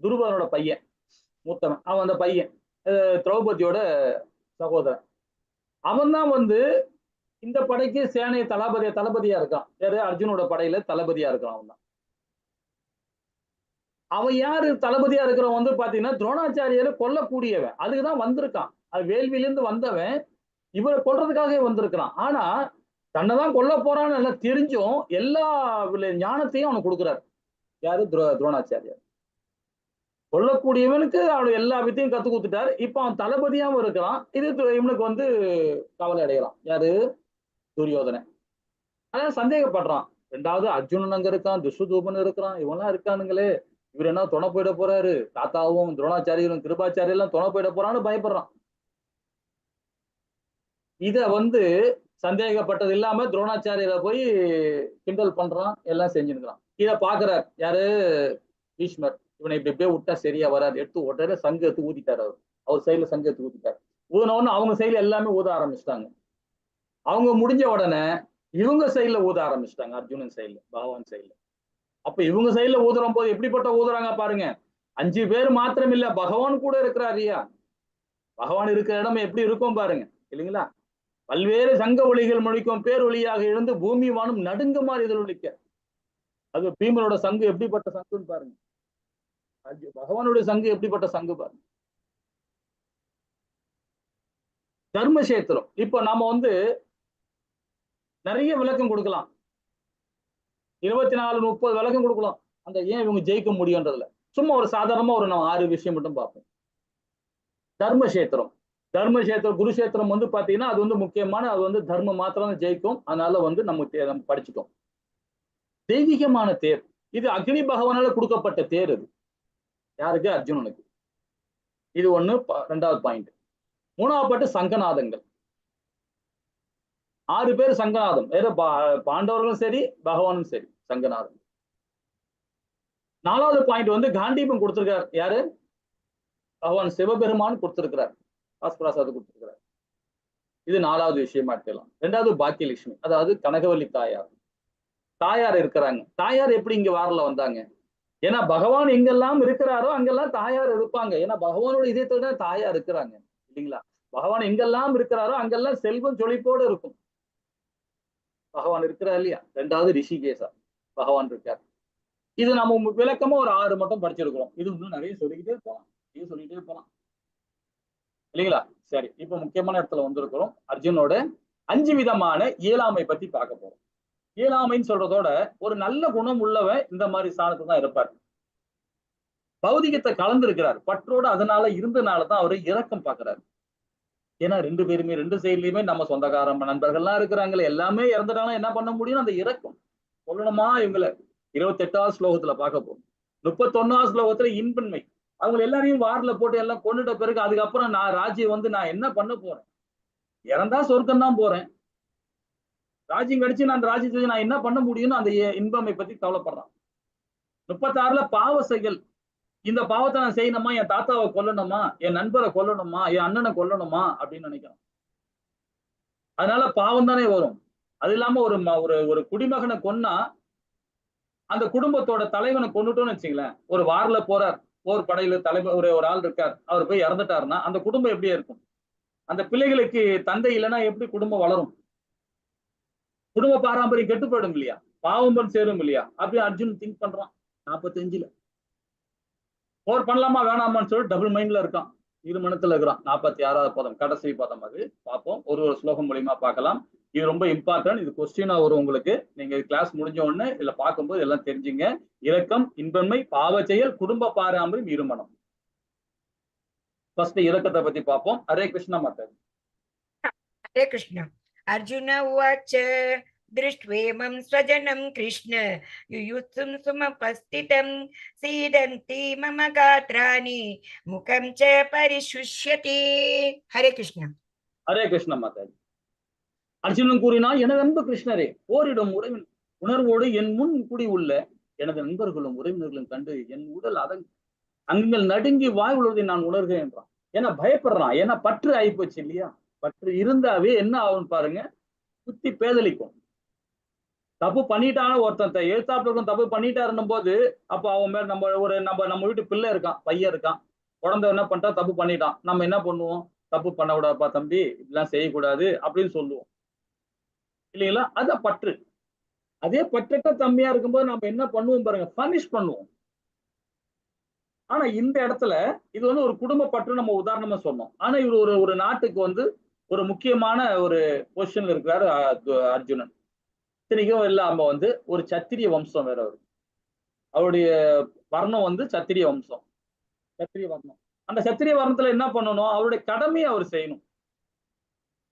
துருபதனோட பையன், மூத்தவன். அவன் அந்த பையன் திரௌபதியோட சகோதரன். அவன் தான் வந்து இந்த படைக்கு சேனை தளபதியா இருக்கான். யாரு? அர்ஜுனோட படையில தளபதியா இருக்கான். அவன் தான். அவன் யாரு தளபதியா இருக்கிறவன் வந்து பாத்தீங்கன்னா துரோணாச்சாரியரை கொல்லக்கூடியவன். அதுக்குதான் வந்திருக்கான். அது வேள்வியிலிருந்து வந்தவன் இவரை கொல்றதுக்காகவே வந்திருக்கிறான். ஆனா தன்னைதான் கொல்ல போறான்னு எல்லாம் தெரிஞ்சும் எல்லா ஞானத்தையும் அவனுக்கு கொடுக்குறாரு. யாரு? துரோணாச்சாரியார். கொல்லக்கூடியவனுக்கு அவனுடைய எல்லா வித்தையும் கத்து கொடுத்துட்டாரு. இப்ப அவன் தளபதியாவும் இருக்கிறான். இது இவனுக்கு வந்து கவலை அடைகிறான். யாரு? துரியோதனை. அதான் சந்தேகப்படுறான். 2வது அர்ஜுனன் அங்க இருக்கான், துஷ்யதூபன் இருக்கிறான், இவெல்லாம் இருக்கானுங்களே, இவர் என்ன துணை போயிட போறாரு, தாத்தாவும் துரோணாச்சாரியரும் கிருபாச்சாரியும் எல்லாம் துணை போயிட போறான்னு பயப்படுறான். இத வந்து சந்தேகப்பட்டது இல்லாம துரோணாச்சாரியரை போய் கிண்டல் பண்றான், எல்லாம் செஞ்சுருக்கிறான். இத பாக்குறார் யாரு? பீஷ்மர். இவனை இப்படி விட்டா சரியா வராது, எடுத்து உடனே சங்கு எடுத்து ஊதிட்டாரு. அவர் சைடுல சங்கு எடுத்து ஊதிட்டாரு. ஊதின உடனே அவங்க சைடுல எல்லாமே ஊத ஆரம்பிச்சிட்டாங்க. அவங்க முடிஞ்ச உடனே இவங்க சைடுல ஊத ஆரம்பிச்சிட்டாங்க, அர்ஜுனன் சைடுல, பகவான் சைடுல. அப்ப இவங்க சைடுல ஊதுற போது எப்படிப்பட்ட ஊதுறாங்க பாருங்க. 5 பேர் மாத்திரம் இல்ல, பகவான் கூட இருக்கிறார் இல்லையா? பகவான் இருக்கிற இடம் எப்படி இருக்கும் பாருங்க இல்லைங்களா? பல்வேறு சங்க ஒளிகள் முழிக்கும் பேர் ஒளியாக எழுந்து பூமி வானம் நடுங்குமாறு எதிரொலிக்க. அது பீமனோட சங்கு எப்படிப்பட்ட சங்குன்னு பாருங்க. பகவானுடைய சங்கு எப்படிப்பட்ட சங்கு பாருங்க. தர்மக்ஷேத்திரம். இப்ப நாம வந்து நிறைய விளக்கம் கொடுக்கலாம், 24-30 விளக்கம் கொடுக்கலாம். அந்த ஏன் இவங்க ஜெயிக்க முடியும்ன்றதுல சும்மா ஒரு சாதாரணமா ஒரு நம்ம 6 விஷயம் மட்டும் பார்ப்போம். தர்மக்ஷேத்திரம், குருஷேத்திரம் வந்து பாத்தீங்கன்னா அது வந்து முக்கியமான, அது வந்து தர்மம் மாத்திரம் ஜெயிக்கும். அதனால வந்து நம்ம படிச்சுட்டோம். தெய்வீகமான தேர், இது அக்னி பகவானால கொடுக்கப்பட்ட தேர். இது யாருக்கு? அர்ஜுனனுக்கு. இது ஒண்ணு. 2வது பாயிண்ட். மூணாவது பாட்டு சங்கநாதங்கள். 6 பேர் சங்கநாதம். ஏதோ பாண்டவர்களும் சரி பகவானும் சரி சங்கநாதம். 4வது பாயிண்ட் வந்து காண்டீபம் கொடுத்திருக்கார். யாரு? பகவான் சிவபெருமான் கொடுத்திருக்கிறார். பாஸ்பராசாது கொடுத்திருக்கிறார். இது 4வது விஷயமா எடுத்துக்கலாம். 2வது பாக்கியலட்சுமி, அதாவது கனகவல்லி தாயார். தாயார் இருக்கிறாங்க. தாயார் எப்படி இங்க வாரல வந்தாங்க? ஏன்னா பகவான் எங்கெல்லாம் இருக்கிறாரோ அங்கெல்லாம் தாயார் இருப்பாங்க. ஏன்னா பகவானோட இதயத்தோட தான் தாயார் இருக்கிறாங்க இல்லைங்களா? பகவான் எங்கெல்லாம் இருக்கிறாரோ அங்கெல்லாம் செல்வம் செழிப்போடு இருக்கும். பகவான் இருக்கிறார் இல்லையா? 2வது ரிஷிகேசா பகவான் இருக்கார். இது நம்ம விளக்கமா ஒரு 6 மட்டும் படிச்சிருக்கிறோம். இது இன்னும் நிறைய சொல்லிக்கிட்டே போலாம் இல்லைங்களா? சரி, இப்ப முக்கியமான இடத்துல வந்திருக்கிறோம். அர்ஜுனோட 5 விதமான இயலாமை பத்தி பார்க்க போறோம். இயலாமைன்னு சொல்றதோட ஒரு நல்ல குணம் உள்ளவன் இந்த மாதிரி ஸ்தானத்துல தான் இருப்பார். பௌதிகத்தை கலந்து இருக்கிறார். பற்றோடு அதனால இருந்தனாலதான் அவரு இரக்கம் பார்க்கிறாரு. ஏன்னா 2 பேருமே 2 சைட்லயுமே நம்ம சொந்தக்கார நண்பர்கள்லாம் இருக்கிறாங்களே, எல்லாமே இறந்துட்டாலும் என்ன பண்ண முடியும்? அந்த இரக்கம் சொல்லணுமா? இவங்களை 28வது ஸ்லோகத்துல பார்க்க போறோம். 31வது ஸ்லோகத்துல இன்பன்மை. அவங்க எல்லாரையும் வாரில போட்டு எல்லாம் கொண்டுட்ட பிறகு அதுக்கப்புறம் நான் ராஜ்யம் வந்து நான் என்ன பண்ண போறேன்? இறந்தா சொர்க்கம் தான் போறேன். ராஜ்யம் கடிச்சு நான் அந்த ராஜ்யத்தை நான் என்ன பண்ண முடியும்னு அந்த இன்பமை பத்தி கவலைப்படுறான். 36ல பாவ செயல். இந்த பாவத்தை நான் செய்யணுமா? என் தாத்தாவை கொல்லணுமா? என் நண்பரை கொல்லணுமா? என் அண்ணனை கொல்லணுமா அப்படின்னு நினைக்கிறான். அதனால பாவம் தானே வரும். அது இல்லாம ஒரு குடிமகனை கொன்னா அந்த குடும்பத்தோட தலைவனை கொண்டுட்டோம்னு வச்சுங்களேன். ஒரு வாரில போறார், போர் படையில தலைவர் ஒரு ஆள் இருக்கார், அவர் போய் இறந்துட்டாருன்னா அந்த குடும்பம் எப்படியா இருக்கும்? அந்த பிள்ளைகளுக்கு தந்தை இல்லைன்னா எப்படி குடும்பம் வளரும்? குடும்ப பாரம்பரியம் கெட்டு போயிடும் இல்லையா? பாவம் சேரும் இல்லையா? அப்படி அர்ஜுன் திங்க் பண்றான். 45ல போர் பண்ணலாமா வேணாமான்னு சொல்லி டபுள் மைண்ட்ல இருக்கான். இருமணத்துல இருக்கிறான். 46வது பதம் கடைசி பதம். அது பார்ப்போம். ஒரு ஸ்லோகம் மூலியமா பார்க்கலாம். இது ரொம்ப இம்பார்ட்டன்ட். இது கொஸ்டினா வரும் உங்களுக்கு. நீங்க கிளாஸ் முடிஞ்ச உடனே இதுல பார்க்கும்போது எல்லாம் தெரிஞ்சுங்க. இரக்கம், இன்பன்மை, பாவ செயல், குடும்ப பாரம்பரியம், இருமணம். ஃபர்ஸ்ட் இரக்கத்தை பத்தி பார்ப்போம். ஹரே கிருஷ்ணா மாதாஜி. ஹரே கிருஷ்ணா. அர்ஜுன உவாச்ச दृष्ट्वेमं स्वजनं कृष्ण युयुत्सुं सुमुपस्थितं सीदन्ति मम गात्राणि मुखं च परिशुष्यति. हरे कृष्ण. ஹரே கிருஷ்ணா மாதாஜி. அர்ஜுனன் கூறினான், எனது அன்பு கிருஷ்ணரே, போரிடும் உணர்வோடு என் முன் குடி உள்ள எனது நண்பர்களும் உறவினர்களும் கண்டு என் உடல் அங்கள் நடுங்கி வாய் உழுவதை நான் உணர்கிறேன் என்றான். ஏன்னா பயப்படுறான். ஏன்னா பற்று ஆயிப்போச்சு இல்லையா? பற்று இருந்தாவே என்ன ஆகும் பாருங்க, சுத்தி பேதலிக்கும். தப்பு பண்ணிட்டான ஒருத்தன் எழுத்தாப்புல தப்பு பண்ணிட்டாருன்னும் போது அப்ப அவன் மேல நம்ம வீட்டு பிள்ளை இருக்கான், பையன் இருக்கான், குழந்தை என்ன பண்ணிட்டா தப்பு பண்ணிட்டான். நம்ம என்ன பண்ணுவோம்? தப்பு பண்ணக்கூடாதுப்பா தம்பி, இப்படிலாம் செய்யக்கூடாது அப்படின்னு சொல்லுவோம் இல்லைங்களா? அதான் பற்று. அதே பற்றற்ற தம்பியா இருக்கும்போது நம்ம என்ன பண்ணுவோம் பாருங்க, பனிஷ் பண்ணுவோம். ஆனா இந்த இடத்துல இது வந்து ஒரு குடும்ப பற்று நம்ம உதாரணமா சொன்னோம். ஆனா இவர் ஒரு நாட்டுக்கு வந்து ஒரு முக்கியமான ஒரு பொசிஷன்ல இருக்கிறாரு அர்ஜுனன். இத்தனைக்கும் இல்லாம வந்து ஒரு சத்திரிய வம்சம் வேற அவரு. அவருடைய வர்ணம் வந்து சத்திரிய வம்சம், சத்திரிய வர்ணம். அந்த சத்திரிய வர்ணத்துல என்ன பண்ணணும்? அவருடைய கடமையை அவர் செய்யணும்.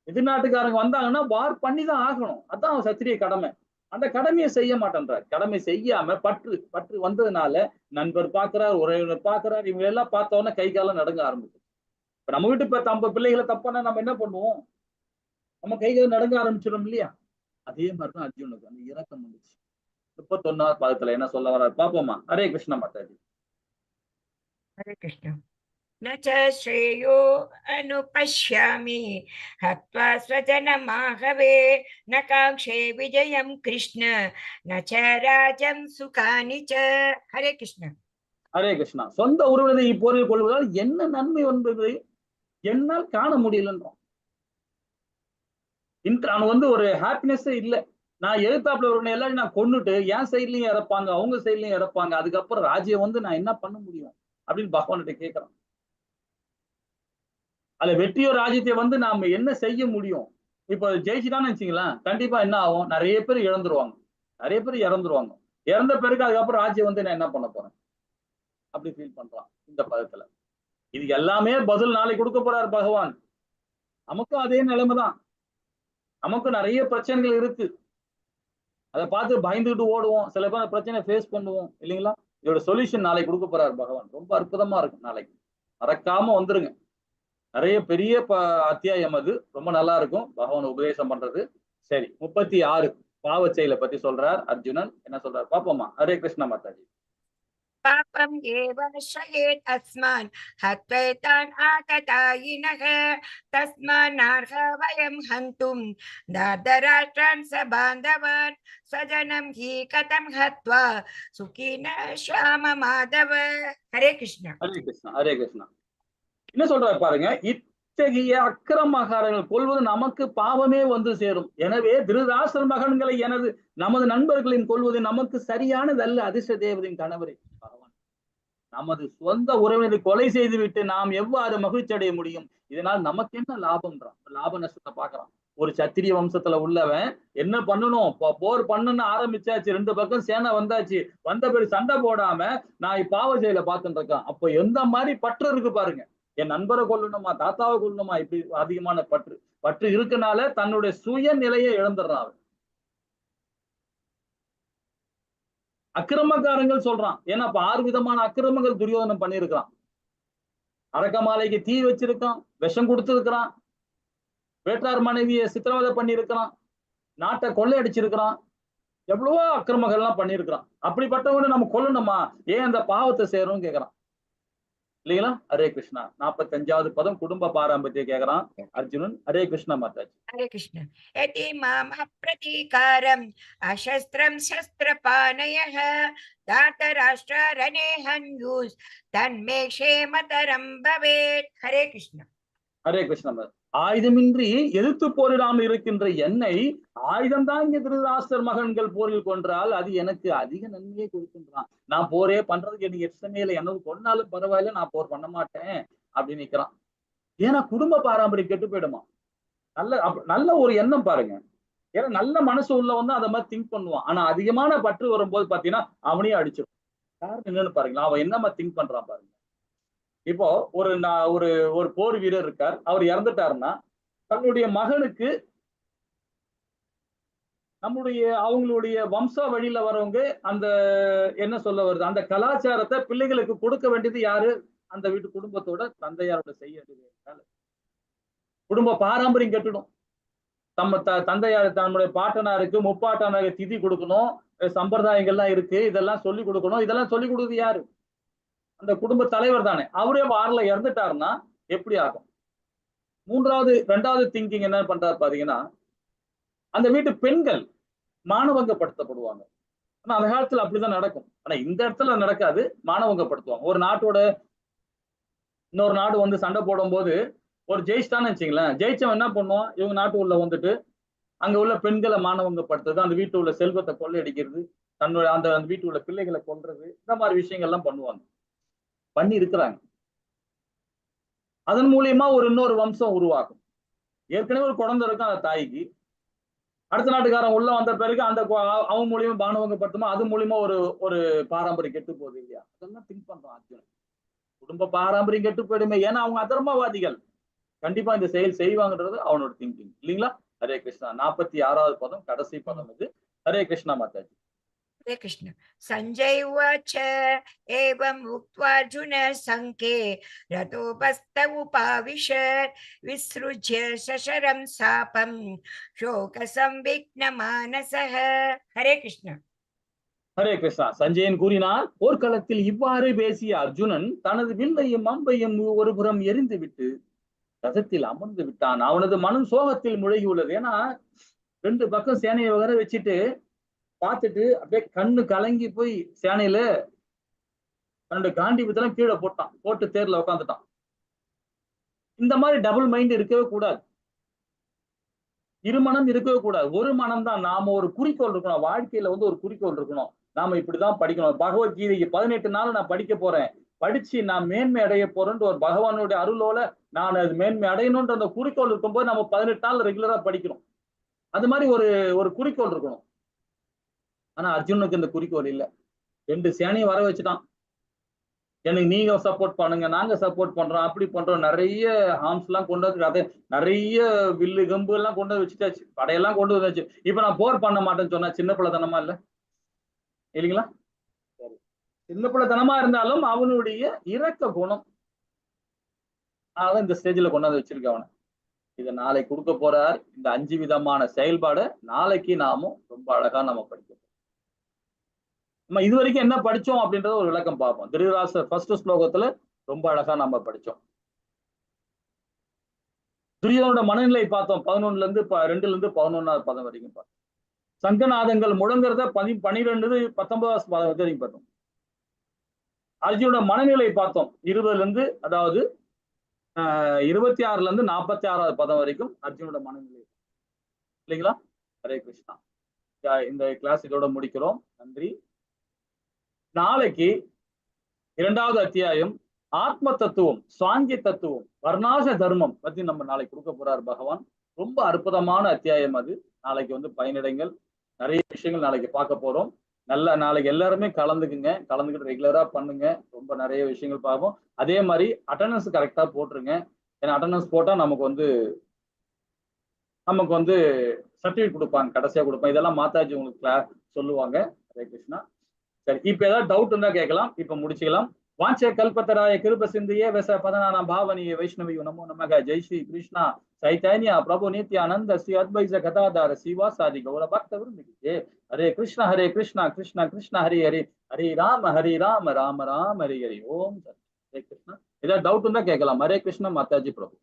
எதிர்நாட்டுக்காரங்க வந்தாங்கன்னா வார் பண்ணிதான் ஆகணும். அதான் அவன் சத்திரிய கடமை. அந்த கடமையை செய்ய மாட்டேன்றார். கடமை செய்யாம பற்று வந்ததுனால நண்பர் பாக்குறார், உறவினர் பாக்குறார், இவங்க எல்லாம் பார்த்தோன்னா கை காலம் நடுங்க ஆரம்பிச்சு. இப்ப நம்ம வீட்டு நம்ம பிள்ளைகளை தப்பானா நம்ம என்ன பண்ணுவோம்? நம்ம கை காலம் நடுங்க ஆரம்பிச்சிடும் இல்லையா? அதே மாதிரிதான் அர்ஜுனுக்கு அந்த இரக்கம் வந்துச்சு. 31வது பாதத்துல என்ன சொல்ல வர்றாரு பார்ப்போமா? ஹரே கிருஷ்ணா மாதாஜி. हरे कृष्ण. न च श्रेयो अनुपश्यामि हत्वा स्वजनमाहवे न काङ्क्षे विजयं कृष्ण न च राजं सुखानि च. हरे कृष्ण. ஹரே கிருஷ்ணா. சொந்த உறவினரை இப்போரில் கொள்வதால் என்ன நன்மை என்பதை என்னால் காண முடியலன்றோம். அவன் வந்து ஒரு ஹாப்பினஸே இல்லை. நான் எழுத்தாப்புல உறவினர் எல்லாரும் நான் கொண்டுட்டு என் சைட்லயும் இறப்பாங்க, அவங்க சைட்லயும் இறப்பாங்க, அதுக்கப்புறம் ராஜ்யம் வந்து நான் என்ன பண்ண முடியும் அப்படின்னு பகவான்கிட்ட கேட்கிறான். அதுல வெற்றியோ ராஜ்யத்தை வந்து நாம என்ன செய்ய முடியும்? இப்ப ஜெயிச்சுட்டான்னு வச்சுங்களேன், கண்டிப்பா என்ன ஆகும்? நிறைய பேர் இறந்துருவாங்க. இறந்த பிறகு அதுக்கப்புறம் ராஜ்யம் வந்து நான் என்ன பண்ண போறேன் அப்படி ஃபீல் பண்றான் இந்த பதத்துல. இது எல்லாமே பதில் நாளைக்கு கொடுக்க போறார் பகவான். நமக்கும் அதே நிலைமைதான். நமக்கு நிறைய பிரச்சனைகள் இருக்கு. அதை பார்த்து பயந்துகிட்டு ஓடுவோம். சில பேர் பிரச்சனை ஃபேஸ் பண்ணுவோம் இல்லைங்களா? இதோட சொல்யூஷன் நாளைக்கு கொடுக்க போறாரு பகவான். ரொம்ப அற்புதமா இருக்கும். நாளைக்கு மறக்காம வந்துருங்க. நிறைய பெரிய அத்தியாயம் அது, ரொம்ப நல்லா இருக்கும் பகவான் உபதேசம் பண்றது. சரி, 36 பாவ செயலை பத்தி சொல்றார் அர்ஜுனன். என்ன சொல்றார் பாப்போமா? ஹரே கிருஷ்ண மாதாஜி. पापं एव नश्येत् अस्मान् हत्वैतान् आततायिनः तस्मान्नार्ह वयं हन्तुं दार्धराष्ट्रान् सबान्धवान् स्वजनं हि कथं हत्वा सुखिनः श्याम माधव. हरे कृष्ण. ஹரே கிருஷ்ணா. ஹரே கிருஷ்ணா. என்ன சொல்றாரு பாருங்க, இத்தகைய அக்கிரமகாரர்கள் கொள்வது நமக்கு பாவமே வந்து சேரும். எனவே திருதராஷ்டிர மகன்களை நமது நண்பர்களின் கொள்வது நமக்கு சரியானது அல்ல. அதிர்ஷ்ட தேவதையின் கணவரே பகவான், நமது சொந்த உறவினரை கொலை செய்து விட்டு நாம் எவ்வாறு மகிழ்ச்சி அடைய முடியும்? இதனால் நமக்கு என்ன லாபம்ன்றான். லாப நஷ்டத்தை பாக்குறான். ஒரு சத்திரிய வம்சத்துல உள்ளவன் என்ன பண்ணணும், போர் பண்ணுன்னு ஆரம்பிச்சாச்சு, 2 பக்கம் சேனை வந்தாச்சு, வந்த பேர் சண்டை போடாம நான் பாவ செயலை பார்த்துட்டு இருக்கேன். அப்போ எந்த மாதிரி பற்று இருக்கு பாருங்க. என் நண்பரை கொல்லணுமா, தாத்தாவை கொல்லணுமா, இப்படி அதிகமான பற்று இருக்கனால தன்னுடைய சுய நிலையை இழந்துடுறான். அக்கிரமக்காரங்கள் சொல்றான். ஏன்னா 6 விதமான அக்கிரமங்கள் துரியோதனன் பண்ணியிருக்கிறான். அரக்கமாலைக்கு தீ வச்சிருக்கான், விஷம் கொடுத்திருக்கிறான், வேற்றார் மனைவியை சித்திரவதை பண்ணியிருக்கிறான், நாட்டை கொள்ளையடிச்சிருக்கிறான், எவ்வளவோ அக்கிரமங்கள்லாம் பண்ணியிருக்கிறான். அப்படிப்பட்டவங்க நம்ம கொல்லணுமா, ஏன் அந்த பாவத்தை சேரும் கேட்கிறான் இல்லைங்களா? ஹரே கிருஷ்ணா. 45வது பதம் குடும்ப பாரம்பரியத்தை கேட்கிறான் அர்ஜுனன். ஹரே கிருஷ்ணா மாதாஜி. हरे कृष्ण. यदि माम प्रतीकारम् अशस्त्रं शस्त्रपाणयः धार्तराष्ट्ररणे हन्युस् तन्मे क्षेमतरं भवेत्. हरे कृष्ण. ஹரே கிருஷ்ணா. ஆயுதமின்றி எதிர்த்து போரிடாமல் இருக்கின்ற என்னை ஆயுதம் தான் இங்க திருதராஷ்டிரர் மகன்கள் போரில் கொன்றால் அது எனக்கு அதிக நன்மையை கொடுக்கின்றான். நான் போரே பண்றதுக்கு எனக்கு இஷ்டமே இல்லை, எனக்கு கொன்னாலும் பரவாயில்ல, நான் போர் பண்ண மாட்டேன் அப்படின்னு நிக்கிறான். ஏன்னா குடும்ப பாரம்பரியம் கெட்டு போயிடுமா. நல்ல ஒரு எண்ணம் பாருங்க. ஏன்னா நல்ல மனசு உள்ளவன் தான் அதை மாதிரி திங்க் பண்ணுவான். ஆனா அதிகமான பற்று வரும்போது பாத்தீங்கன்னா அவனையும் அடிச்சிடும். காரணம் என்னன்னு பாருங்களா, அவன் என்ன மாதிரி திங்க் பண்றான் பாருங்க. இப்போ ஒரு போர் வீரர் இருக்கார், அவர் இறந்துட்டாருன்னா தன்னுடைய மகனுக்கு அவங்களுடைய வம்ச வழியில வரவங்க அந்த என்ன சொல்ல வருது, அந்த கலாச்சாரத்தை பிள்ளைகளுக்கு கொடுக்க வேண்டியது யாரு? அந்த வீட்டு குடும்பத்தோட தந்தையாரோட செய்ய வேண்டியது. குடும்ப பாரம்பரியம் கெட்டுடும். தந்தையார் தன்னுடைய பாட்டனாருக்கு முப்பாட்டனாருக்கு திதி கொடுக்கணும், சம்பிரதாயங்கள்லாம் இருக்கு, இதெல்லாம் சொல்லி கொடுக்கணும். இதெல்லாம் சொல்லி கொடுக்குறது யாரு? அந்த குடும்ப தலைவர் தானே. அவரே வாரில இறந்துட்டாருன்னா எப்படி ஆகும்? 2வது திங்கிங் என்ன பண்றாரு பாத்தீங்கன்னா, அந்த வீட்டு பெண்கள் மானவங்கப்படுத்தப்படுவாங்க. ஆனா அந்த காலத்துல அப்படிதான் நடக்கும். ஆனா இந்த இடத்துல நடக்காது, மானவங்கப்படுத்துவாங்க. ஒரு நாட்டோட இன்னொரு நாடு வந்து சண்டை போடும் போது ஒரு ஜெயிச்சிட்டான்னு வச்சுங்களேன், ஜெயிச்சவன் என்ன பண்ணுவான், இவங்க நாட்டு உள்ள வந்துட்டு அங்க உள்ள பெண்களை மானவங்கப்படுத்துறது, அந்த வீட்டு உள்ள செல்வத்தை கொள்ளையடிக்கிறது, தன்னுடைய அந்த வீட்டு உள்ள பிள்ளைகளை கொல்றது, இந்த மாதிரி விஷயங்கள்லாம் பண்ணுவாங்க, பண்ணி இருக்கிறாங்க. அதன் மூலியமா இன்னொரு வம்சம் உருவாகும். ஏற்கனவே ஒரு குழந்தை இருக்கும் அந்த தாய்க்கு, அடுத்த நாட்டுக்காரன் உள்ள வந்த பிறகு அந்த அவன் மூலியமா பானவங்கப்படுத்துமா, அது மூலியமா ஒரு பாரம்பரியம் கெட்டு போகுது இல்லையா? அதெல்லாம் திங்க் பண்றான் அர்ஜுனன். குடும்ப பாரம்பரியம் கெட்டு போயிடுமே, ஏன்னா அவங்க அதர்மவாதிகள், கண்டிப்பா இந்த செயல் செய்வாங்கன்றது அவனோட திங்கிங் இல்லைங்களா? ஹரே கிருஷ்ணா. 46வது பதம் கடைசி பதம் இது. ஹரே கிருஷ்ணா மாதாஜி. हरे कृष्ण. संजय उवाच एवम् उक्त्वा अर्जुन संके रथोपस्थ उपाविशत् विसृज्य शशरं सापं शोकसंविघ्नमानसः. हरे कृष्ण. ஹரே கிருஷ்ணா. சஞ்சயன் கூறினார், போர்க்களத்தில் இவ்வாறு பேசிய அர்ஜுனன் தனது வில்லையும் அம்பையும் ஒரு புறம் எரிந்து விட்டு ரதத்தில் அமர்ந்து விட்டான். அவனது மனம் சோகத்தில் முழுகி உள்ளது. ஏன்னா 2 பக்கம் சேனையை வர வச்சுட்டு பார்த்துட்டு அப்படியே கண்ணு கலங்கி போய் சேனையில தன்னுடைய காண்டிபத்தெல்லாம் கீழே போட்டு தேர்ல உட்காந்துட்டான். இந்த மாதிரி டபுள் மைண்ட் இருக்கவே கூடாது, இருமனம் இருக்கவே கூடாது. ஒரு மனம் தான். நாம ஒரு குறிக்கோள் இருக்கணும், வாழ்க்கையில வந்து ஒரு குறிக்கோள் இருக்கணும். நாம இப்படிதான் படிக்கணும். பகவத்கீதைக்கு 18 நாள் நான் படிக்க போறேன், படிச்சு நான் மேன்மை அடைய போறேன்ட்டு ஒரு பகவானுடைய அருளோல நான் அது மேன்மை அடையணும்ன்ற அந்த குறிக்கோள் இருக்கும்போது நம்ம 18 நாள் ரெகுலரா படிக்கணும். அது மாதிரி ஒரு குறிக்கோள் இருக்கணும். ஆனா அர்ஜுனுக்கு இந்த குறிக்கோள் இல்லை. 2 சேனையை வர வச்சுட்டான். எனக்கு நீங்க சப்போர்ட் பண்ணுங்க, நாங்க சப்போர்ட் பண்றோம், அப்படி பண்றோம், நிறைய ஹார்ம்ஸ் எல்லாம் கொண்டு வந்து, அதை நிறைய வில்லு கம்பு எல்லாம் கொண்டு வந்து வச்சுட்டாச்சு, படையெல்லாம் கொண்டு வந்தாச்சு. இப்ப நான் போர் பண்ண மாட்டேன்னு சொன்னா சின்ன பிள்ளைத்தனமா இல்ல இல்லைங்களா? சின்ன பிள்ளைத்தனமா இருந்தாலும் அவனுடைய இரக்க குணம், அதனால இந்த ஸ்டேஜ்ல கொண்டாந்து வச்சிருக்கேன் அவனை. இதை நாளைக்கு கொடுக்க போறார். இந்த 5 விதமான செயல்பாடை நாளைக்கு நாமும் ரொம்ப அழகா நம்ம படிக்கிறோம். நம்ம இது வரைக்கும் என்ன படிச்சோம் அப்படின்றத ஒரு விளக்கம் பார்ப்போம். திருதராஷ்டிரர் ஃபர்ஸ்ட் ஸ்லோகத்துல ரொம்ப அழகா நம்ம படிச்சோம். துரியோதனோட மனநிலை பார்த்தோம். 11ல இருந்து 2ல இருந்து 11வது பதம் வரைக்கும் பார்த்தோம். சங்கநாதங்கள் முழங்குறத 12 19வது பதம் வரைக்கும் பார்த்தோம். அர்ஜுனோட மனநிலை பார்த்தோம். 20ல இருந்து அதாவது 26ல இருந்து 46வது பதம் வரைக்கும் அர்ஜுனோட மனநிலை இல்லைங்களா? ஹரே கிருஷ்ணா. இந்த கிளாஸ் இதோட முடிக்கிறோம். நன்றி. நாளைக்கு 2வது அத்தியாயம் ஆத்ம தத்துவம், சாங்கிய தத்துவம், வர்ணாச தர்மம் பத்தி நம்ம நாளைக்கு கொடுக்க போறார் பகவான். ரொம்ப அற்புதமான அத்தியாயம் அது. நாளைக்கு வந்து பயனிடைங்கள். நிறைய விஷயங்கள் நாளைக்கு பார்க்க போறோம். நல்லா நாளைக்கு எல்லாருமே கலந்துக்கிட்டு ரெகுலரா பண்ணுங்க. ரொம்ப நிறைய விஷயங்கள் பார்ப்போம். அதே மாதிரி அட்டண்டன்ஸ் கரெக்டா போட்டுருங்க. ஏன்னா அட்டண்டன்ஸ் போட்டா நமக்கு வந்து சர்டிஃபிகேட் கொடுப்பாங்க, கடைசியா கொடுப்பாங்க. இதெல்லாம் மாதாஜி உங்களுக்கு சொல்லுவாங்க. ஹரே கிருஷ்ணா. சரி, இப்ப ஏதாவது டவுட் இருந்தா கேட்கலாம். இப்ப முடிச்சுக்கலாம். வாஞ்ச கல்பத்தராய கிருப சிந்தியே வெச பதனான பாவனிய வைஷ்ணவியோ நமோ நமக. ஜெய் ஸ்ரீ கிருஷ்ணா சைத்தன்யா பிரபு நித்யானந்த ஸ்ரீ அத்வைத கதாதார சிவாசாதி கௌர பக்த விரும்பிக்கே. ஹரே கிருஷ்ணா கிருஷ்ணா கிருஷ்ணா ஹரி ஹரி, ஹரி ராம ராம ராம ஹரி ஹரி. ஓம் ஹரே கிருஷ்ணா. ஏதாவது டவுட் இருந்தா கேட்கலாம். ஹரே கிருஷ்ணா. மாதாஜி பிரபு.